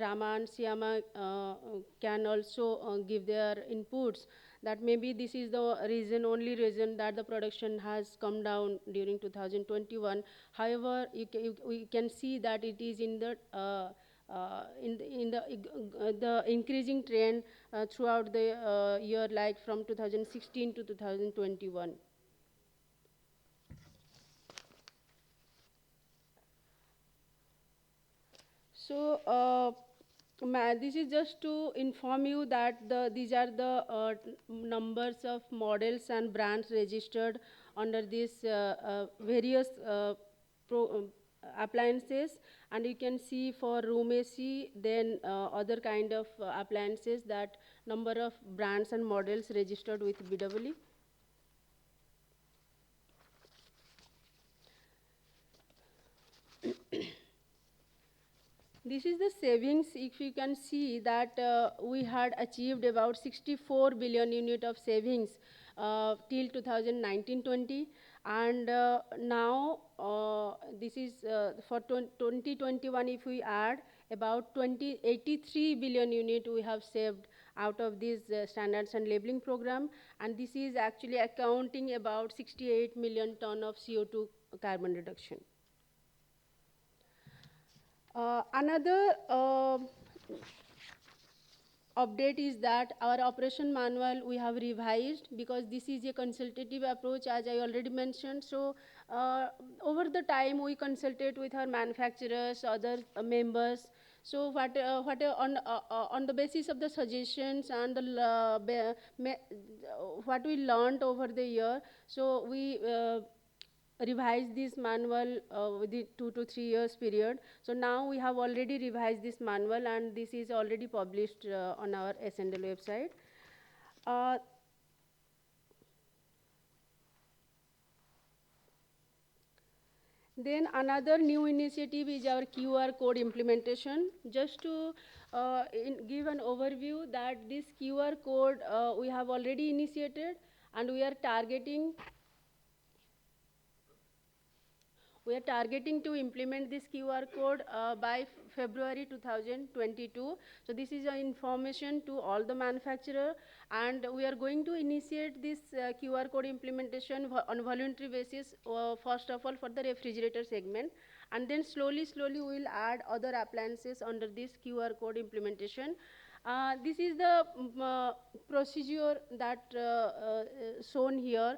Speaker 15: Rama and Siyama can also give their inputs, that maybe this is the reason, only reason that the production has come down during 2021. However, we can see that it is in the the increasing trend throughout the year, like from 2016 to 2021. So this is just to inform you that these are the numbers of models and brands registered under these various appliances, and you can see for room AC, then other kind of appliances, that number of brands and models registered with BEE. This is the savings. If you can see that we had achieved about 64 billion unit of savings till 2019-20, and now this is for 2021. If we add about 83 billion unit we have saved out of this standards and labeling program, and this is actually accounting about 68 million ton of CO2 carbon reduction. Another update is that our operation manual we have revised, because this is a consultative approach, as I already mentioned. So over the time we consulted with our manufacturers, other members. So what on the basis of the suggestions and the what we learned over the year, so we revised this manual within 2 to 3 years period. So now we have already revised this manual, and this is already published on our SNL website. Then another new initiative is our QR code implementation. Just to give an overview, that this QR code we have already initiated, and we are targeting to implement this QR code by February 2022. So this is information to all the manufacturer, and we are going to initiate this QR code implementation on voluntary basis, first of all for the refrigerator segment, and then slowly we will add other appliances under this QR code implementation. This is the procedure that shown here,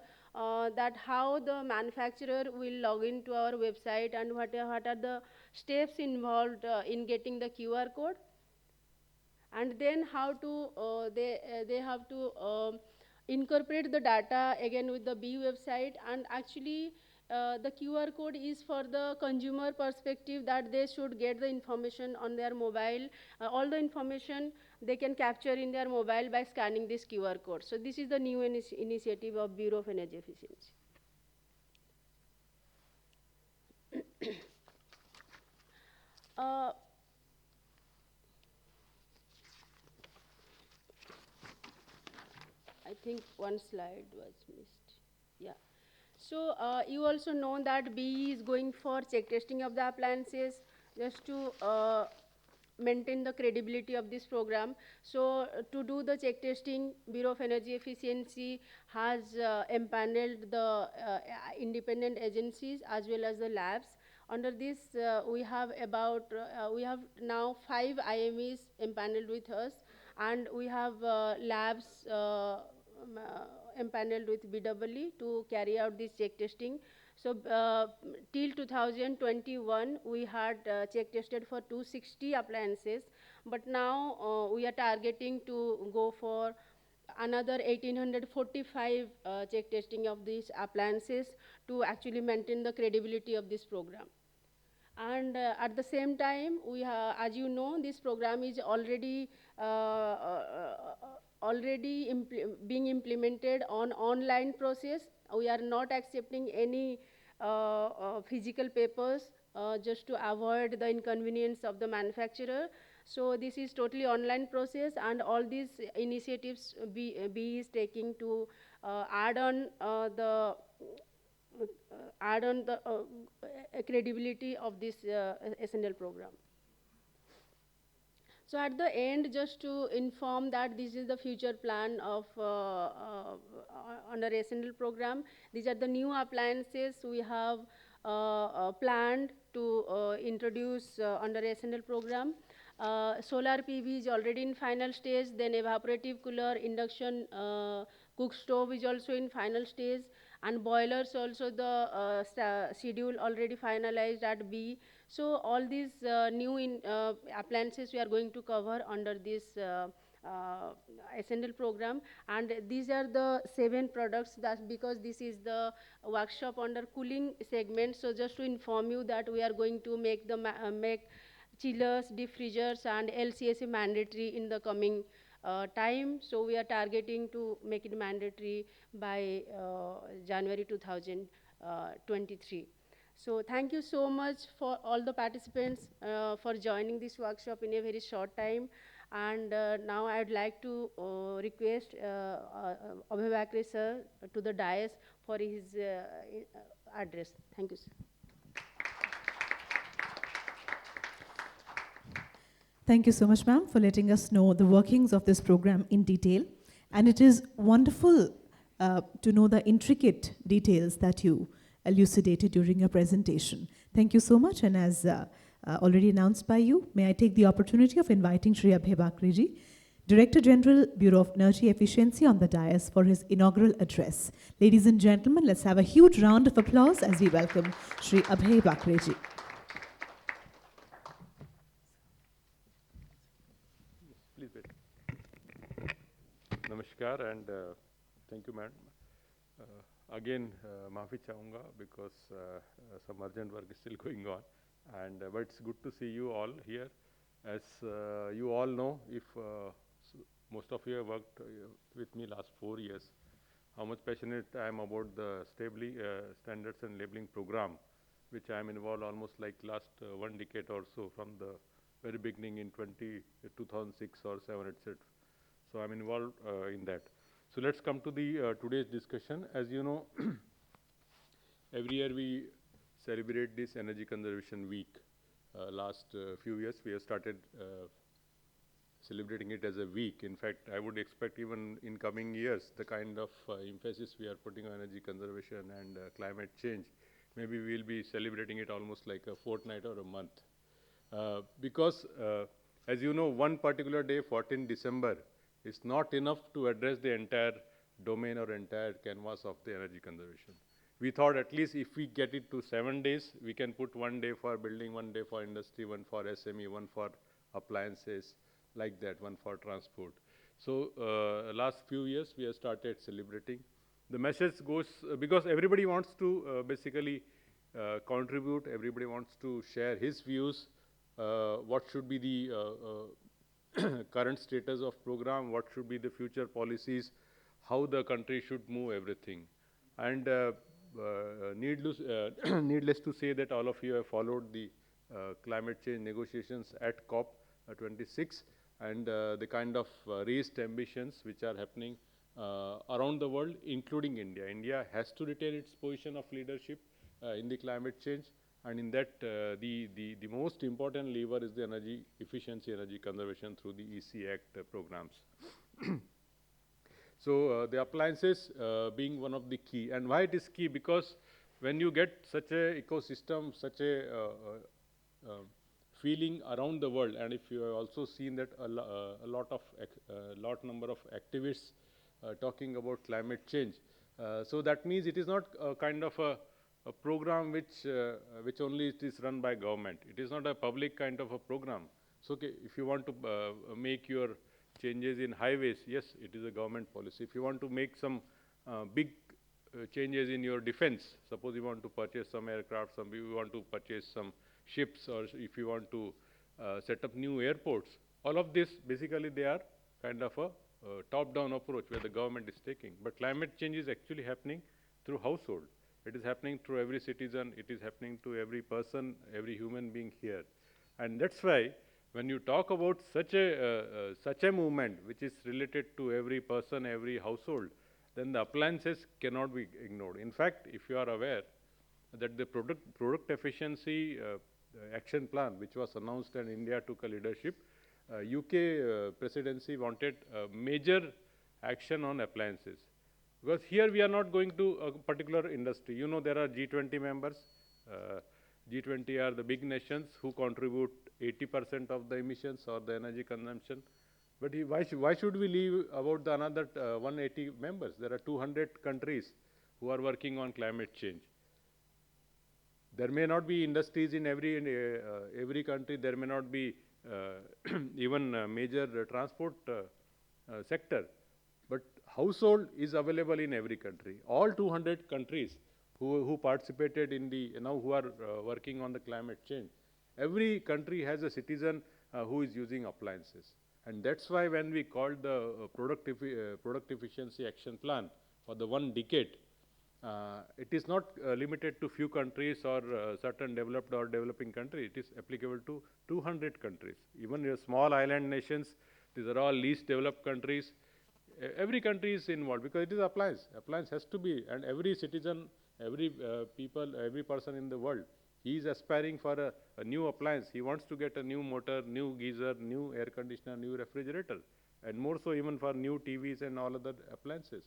Speaker 15: that how the manufacturer will log into our website, and what are the steps involved in getting the QR code. and then how to they have to incorporate the data again with the BE website, and actually the QR code is for the consumer perspective, that they should get the information on their mobile, all the information they can capture in their mobile by scanning this QR code. So this is the new initiative of Bureau of Energy Efficiency. I think one slide was missed. Yeah. So you also know that BE is going for check testing of the appliances, just to maintain the credibility of this program. So to do the check testing, Bureau of Energy Efficiency has empaneled the independent agencies as well as the labs. Under this, we have now 5 IMEs empaneled with us, and we have labs empaneled with BEE to carry out this check testing. So till 2021, we had check tested for 260 appliances, but now we are targeting to go for another 1845 check testing of these appliances to actually maintain the credibility of this program. And at the same time, we have, as you know, this program is already being implemented on online process. We are not accepting any physical papers just to avoid the inconvenience of the manufacturer. So this is totally online process, and all these initiatives BE is taking to add on the credibility of this SNL program. So at the end, just to inform that this is the future plan of under SNL program. These are the new appliances we have planned to introduce under SNL program. Solar PV is already in final stage, then evaporative cooler, induction cook stove is also in final stage, and boilers also the schedule already finalized at B. So all these new appliances we are going to cover under this SNL program, and these are the 7 products. That's because this is the workshop under cooling segment. So just to inform you that we are going to make the make chillers, deep freezers, and LCSA mandatory in the coming time. So we are targeting to make it mandatory by January 2023. So thank you so much for all the participants for joining this workshop in a very short time. And now I'd like to request Abhay Bakre sir to the dais for his address. Thank you, sir.
Speaker 1: Thank you so much, ma'am, for letting us know the workings of this program in detail. And it is wonderful to know the intricate details that you elucidated during your presentation. Thank you so much. And as already announced by you, may I take the opportunity of inviting Shri Abhay Bakre ji, Director General, Bureau of Energy Efficiency, on the dais for his inaugural address. Ladies and gentlemen, let's have a huge round of applause as we welcome Shri Abhay Bakre ji.
Speaker 16: Please wait. Namaskar and thank you, madam. Again, maafi chahunga because some urgent work is still going on, and but it's good to see you all here. As you all know, if most of you have worked with me last 4 years, how much passionate I am about the standards and labeling program, which I am involved almost like last 1 decade or so, from the very beginning in 2006 or 7, etc. So I'm involved in that. So let's come to the today's discussion. As you know, every year we celebrate this Energy Conservation Week. Last few years we have started celebrating it as a week. In fact, I would expect even in coming years, the kind of emphasis we are putting on energy conservation and climate change, maybe we'll be celebrating it almost like a fortnight or a month. Because as you know, one particular day, 14 December, is not enough to address the entire domain or entire canvas of the energy conservation. We thought at least if we get it to 7 days, we can put 1 day for building, 1 day for industry, 1 for SME, 1 for appliances, like that, one for transport. So last few years we have started celebrating. The message goes, because everybody wants to basically contribute, everybody wants to share his views, what should be the current status of program, what should be the future policies, how the country should move everything. And needless to say that all of you have followed the climate change negotiations at COP26 and the kind of raised ambitions which are happening around the world, including India. India has to retain its position of leadership in the climate change, and in that the most important lever is the energy efficiency, energy conservation through the EC Act programs. So the appliances being one of the key. And why it is key? Because when you get such a ecosystem, such a feeling around the world, and if you have also seen that a lot number of activists talking about climate change, so that means it is not a kind of a program which only it is run by government. It is not a public kind of a program. So okay, if you want to make your changes in highways, yes, it is a government policy. If you want to make some big changes in your defense, suppose you want to purchase some aircraft, you want to purchase some ships, or if you want to set up new airports, all of this basically they are kind of a top-down approach where the government is taking. But climate change is actually happening through household. It is happening through every citizen. It is happening to every person, every human being here. And that's why when you talk about such a movement which is related to every person, every household, then the appliances cannot be ignored. In fact, if you are aware that the product efficiency action plan which was announced and India took a leadership, UK presidency wanted major action on appliances. Because here we are not going to a particular industry. You know, there are G20 members. G20 are the big nations who contribute 80% of the emissions or the energy consumption. But why should we leave about the another 180 members? There are 200 countries who are working on climate change. There may not be industries in every country. There may not be even major transport sector. But household is available in every country. All 200 countries who participated in who are working on the climate change. Every country has a citizen who is using appliances. And that's why when we called the product efficiency action plan for the 1 decade, it is not limited to few countries or certain developed or developing countries. It is applicable to 200 countries. Even your small island nations, these are all least developed countries. Every country is involved because it is appliance. Appliance has to be, and every citizen, every person in the world, he is aspiring for a new appliance. He wants to get a new motor, new geyser, new air conditioner, new refrigerator, and more so even for new TVs and all other appliances.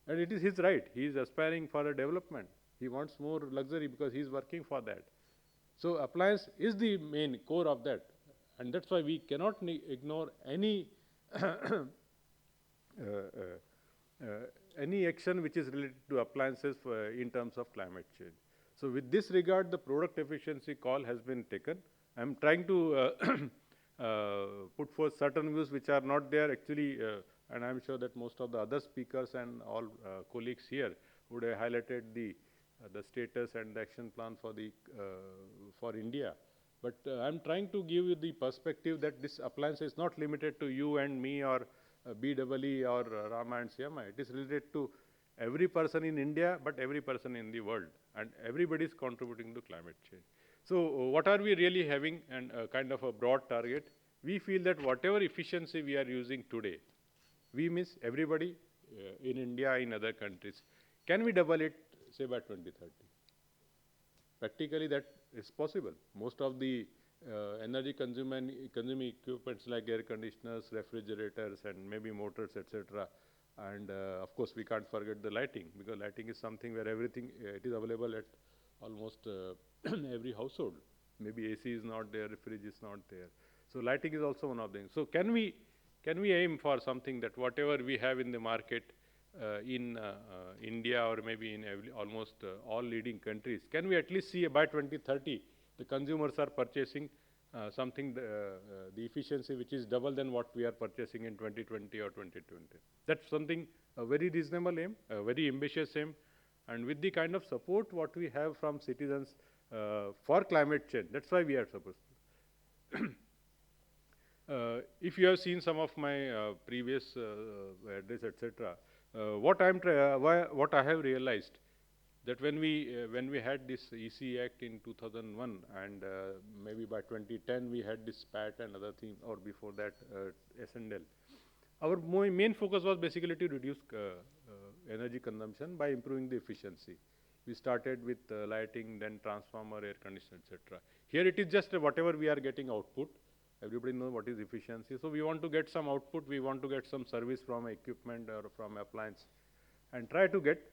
Speaker 16: And it is his right. He is aspiring for a development. He wants more luxury because he is working for that. So appliance is the main core of that. And that's why we cannot ignore any any action which is related to appliances in terms of climate change. So with this regard, the product efficiency call has been taken. I'm trying to put forth certain views which are not there actually, and I'm sure that most of the other speakers and all colleagues here would have highlighted the status and the action plan for India. But I'm trying to give you the perspective that this appliance is not limited to you and me or BEE or Rama and Syama. It is related to every person in India, but every person in the world, and everybody is contributing to climate change. So what are we really having, and kind of a broad target? We feel that whatever efficiency we are using today, we miss everybody in India, in other countries. Can we double it, say, by 2030? Practically that is possible. Most of the energy consuming equipments like air conditioners, refrigerators, and maybe motors, etc. And of course, we can't forget the lighting, because lighting is something where everything it is available at almost every household. Maybe AC is not there, fridge is not there. So lighting is also one of them. So can we aim for something that whatever we have in the market in India or maybe in almost all leading countries, can we at least see by 2030 the consumers are purchasing the efficiency which is double than what we are purchasing in 2020 or 2020. That's something, a very reasonable aim, a very ambitious aim, and with the kind of support what we have from citizens for climate change, that's why we are supposed to. If you have seen some of my previous address, etc., what I have realized that when we had this EC Act in 2001, and maybe by 2010 we had this PAT and other things, or before that S&L, our main focus was basically to reduce energy consumption by improving the efficiency. We started with lighting, then transformer, air conditioner, etc. Here it is just whatever we are getting output. Everybody knows what is efficiency. So we want to get some output, we want to get some service from equipment or from appliance, and try to get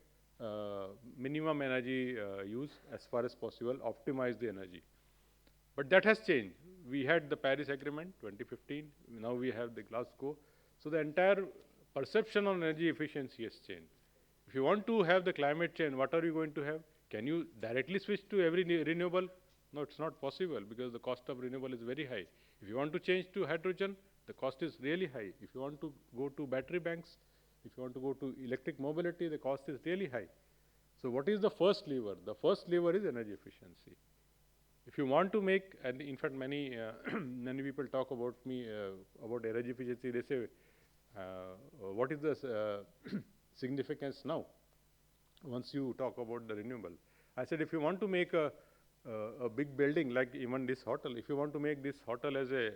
Speaker 16: minimum energy use as far as possible, optimize the energy. But that has changed. We had the Paris Agreement 2015, now we have the Glasgow. So the entire perception on energy efficiency has changed. If you want to have the climate change, what are you going to have? Can you directly switch to every renewable? No, it's not possible because the cost of renewable is very high. If you want to change to hydrogen, the cost is really high. If you want to go to battery banks, if you want to go to electric mobility, the cost is really high. So what is the first lever? The first lever is energy efficiency. If you want to make, and in fact many many people talk about me about energy efficiency, they say, what is the significance now once you talk about the renewable? I said, if you want to make a big building like even this hotel, if you want to make this hotel as a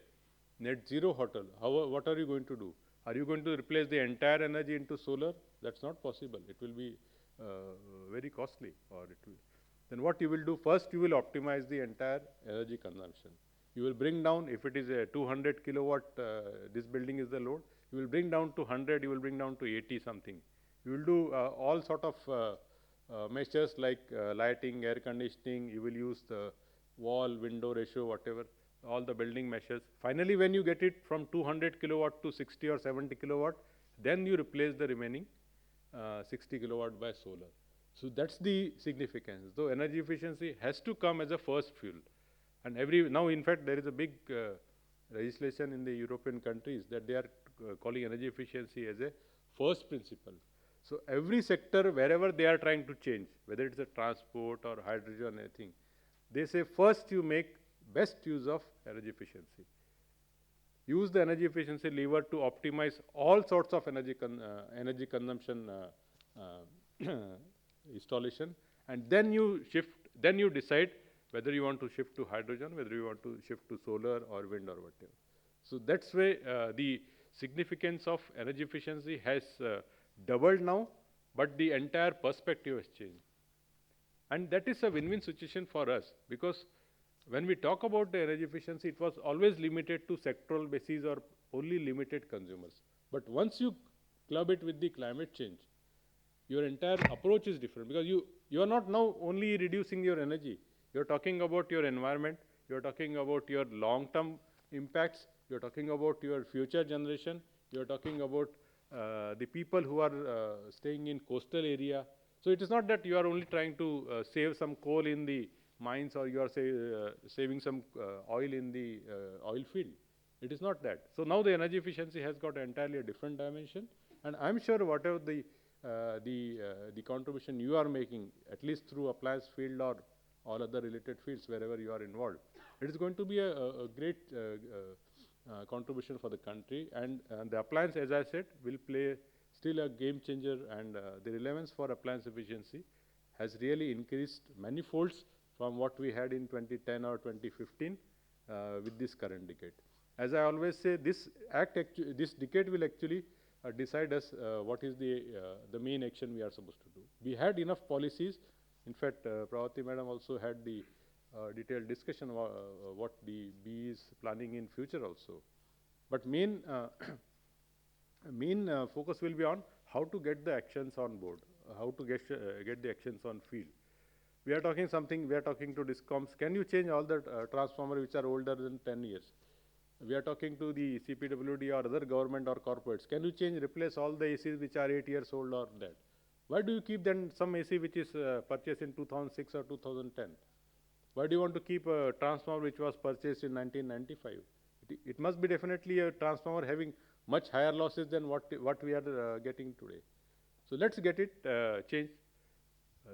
Speaker 16: net zero hotel, what are you going to do? Are you going to replace the entire energy into solar? That's not possible. It will be very costly, or it will. Then what you will do? First, you will optimize the entire energy consumption. You will bring down, if it is a 200 kilowatt, this building is the load, you will bring down to 100, you will bring down to 80 something. You will do all sort of measures like lighting, air conditioning, you will use the wall, window ratio, whatever, all the building measures. Finally, when you get it from 200 kilowatt to 60 or 70 kilowatt, then you replace the remaining 60 kilowatt by solar. So that's the significance. So energy efficiency has to come as a first fuel. And now in fact there is a big legislation in the European countries that they are calling energy efficiency as a first principle. So every sector, wherever they are trying to change, whether it's a transport or hydrogen or anything, they say first you make best use of energy efficiency. Use the energy efficiency lever to optimize all sorts of energy consumption installation, and then you decide whether you want to shift to hydrogen, whether you want to shift to solar or wind or whatever. So that's why the significance of energy efficiency has doubled now, but the entire perspective has changed. And that is a win-win situation for us, because when we talk about the energy efficiency, it was always limited to sectoral basis or only limited consumers. But once you club it with the climate change, your entire approach is different, because you are not now only reducing your energy. You are talking about your environment, you are talking about your long-term impacts, you are talking about your future generation, you are talking about the people who are staying in coastal area. So it is not that you are only trying to save some coal in the mines, or you are saving some oil in the oil field. It is not that. So now the energy efficiency has got entirely a different dimension, and I'm sure whatever the contribution you are making, at least through appliance field or all other related fields wherever you are involved, it is going to be a great contribution for the country, and the appliance, as I said, will play still a game changer, and the relevance for appliance efficiency has really increased many folds from what we had in 2010 or 2015 with this current decade. As I always say, this decade will actually decide us what is the main action we are supposed to do. We had enough policies. In fact, Pravati Madam also had the detailed discussion about what the BE is planning in future also. But main focus will be on how to get the actions on board, how to get the actions on field. We are talking to DISCOMs. Can you change all the transformers which are older than 10 years? We are talking to the CPWD or other government or corporates. Can you replace all the ACs which are 8 years old or that? Why do you keep then some AC which is purchased in 2006 or 2010? Why do you want to keep a transformer which was purchased in 1995? It must be definitely a transformer having much higher losses than what we are getting today. So let's get it changed.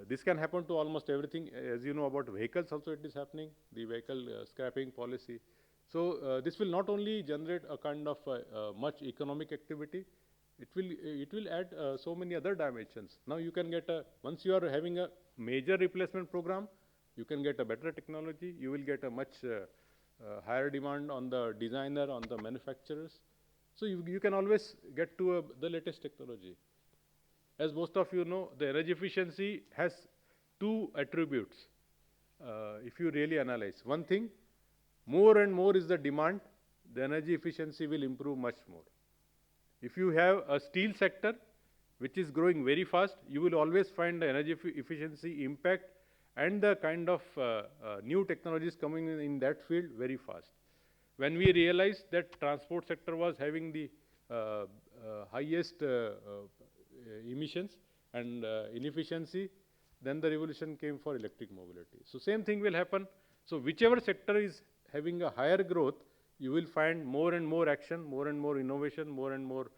Speaker 16: This can happen to almost everything. As you know about vehicles also it is happening, the vehicle scrapping policy. So this will not only generate a kind of much economic activity, it will add so many other dimensions. Now you can get once you are having a major replacement program, you can get a better technology, you will get a much higher demand on the designer, on the manufacturers. So you can always get to the latest technology. As most of you know, the energy efficiency has two attributes, if you really analyze. One thing, more and more is the demand, the energy efficiency will improve much more. If you have a steel sector which is growing very fast, you will always find the energy efficiency impact and the kind of new technologies coming in that field very fast. When we realized that transport sector was having the highest emissions and inefficiency, then the revolution came for electric mobility. So same thing will happen. So whichever sector is having a higher growth, you will find more and more action, more and more innovation, more and more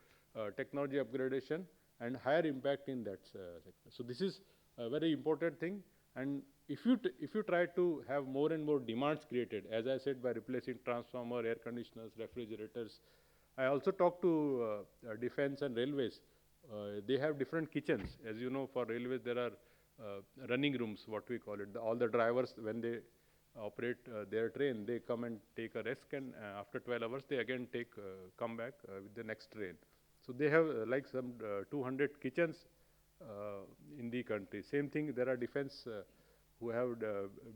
Speaker 16: technology upgradation, and higher impact in that sector. So this is a very important thing. And if you try to have more and more demands created, as I said, by replacing transformer, air conditioners, refrigerators. I also talked to defense and railways. They have different kitchens. As you know, for railways there are running rooms, what we call it. All the drivers, when they operate their train, they come and take a rest, and after 12 hours they again come back with the next train. So they have like some 200 kitchens in the country. Same thing, there are defense who have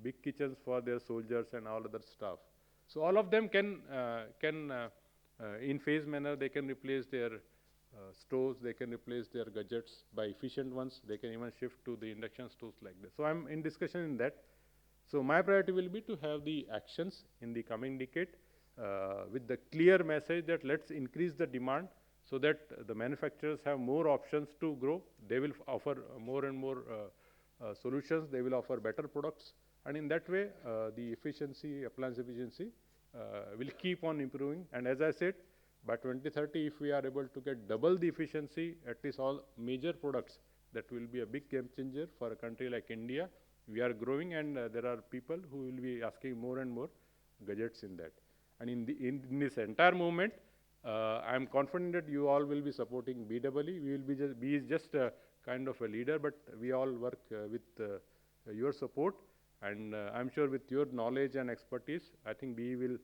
Speaker 16: big kitchens for their soldiers and all other staff. So all of them can in phase manner, they can replace their stoves, they can replace their gadgets by efficient ones. They can even shift to the induction stoves like this. So I'm in discussion in that. So my priority will be to have the actions in the coming decade with the clear message that let's increase the demand so that the manufacturers have more options to grow. They will offer more and more solutions. They will offer better products. And in that way, the efficiency, appliance efficiency will keep on improving. And as I said, by 2030, if we are able to get double the efficiency, at least all major products, that will be a big game changer for a country like India. We are growing, and there are people who will be asking more and more gadgets in that. And in this entire movement, I am confident that you all will be supporting BEE. We will be just a kind of a leader, but we all work with your support. And I'm sure with your knowledge and expertise, I think BEE will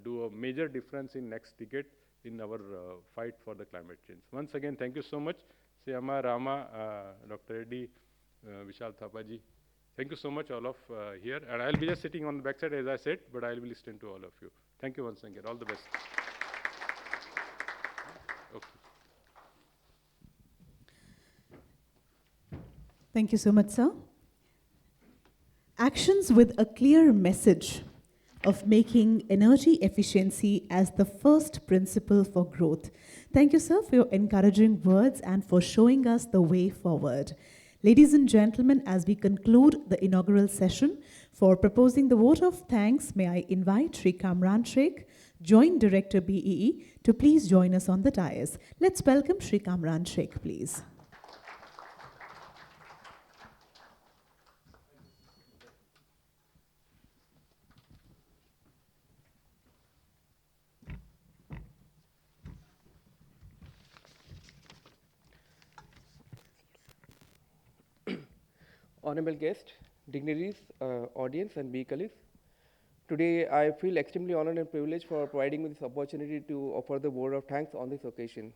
Speaker 16: do a major difference in next decade in our fight for the climate change. Once again, thank you so much, Syama, Rama, Dr. Reddy, Vishal Thapaji. Thank you so much, all of here. And I'll be just sitting on the backside, as I said, but I'll be listening to all of you. Thank you once again. All the best. Okay.
Speaker 1: Thank you so much, sir. Actions with a clear message of making energy efficiency as the first principle for growth. Thank you, sir, for your encouraging words and for showing us the way forward. Ladies and gentlemen, as we conclude the inaugural session, for proposing the vote of thanks, may I invite Shri Kamran Sheikh, Joint Director BEE, to please join us on the dais. Let's welcome Shri Kamran Sheikh, please.
Speaker 17: Honorable guest, dignitaries, audience, and BEE colleagues. Today, I feel extremely honored and privileged for providing me this opportunity to offer the word of thanks on this occasion.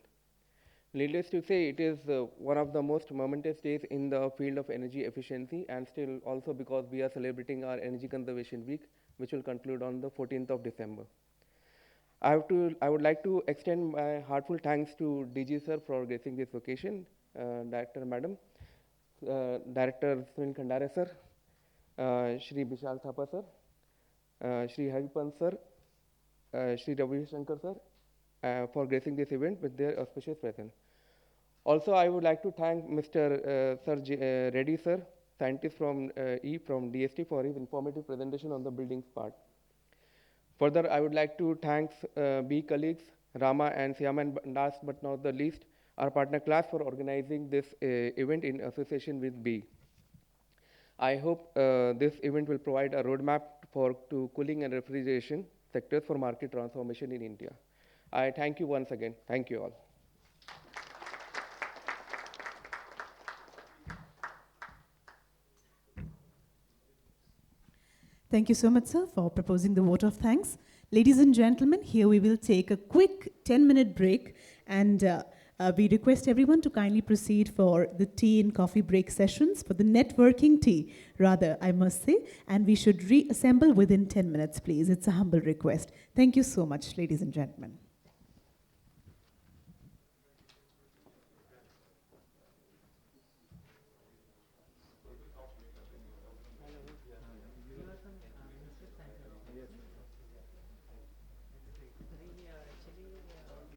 Speaker 17: Needless to say, it is one of the most momentous days in the field of energy efficiency, and still also because we are celebrating our Energy Conservation Week, which will conclude on the 14th of December. I would like to extend my heartfelt thanks to DG sir for gracing this occasion, Director Madam, Director Sunil Khandare sir, Shri Vishal Thapa sir, Shri Haripant sir, Shri Ravi Shankar sir, for gracing this event with their auspicious presence. Also, I would like to thank Mr. Reddy sir scientist from from DST for his informative presentation on the buildings part. Further, I would like to thank B colleagues, Rama and Syama, and last but not the least, our partner class for organizing this event in association with B. I hope this event will provide a roadmap to cooling and refrigeration sectors for market transformation in India. I thank you once again. Thank you all.
Speaker 1: Thank you so much, sir, for proposing the vote of thanks. Ladies and gentlemen, here we will take a quick 10-minute break, and we request everyone to kindly proceed for the tea and coffee break sessions, for the networking tea, rather, I must say, and we should reassemble within 10 minutes, please. It's a humble request. Thank you so much, ladies and gentlemen.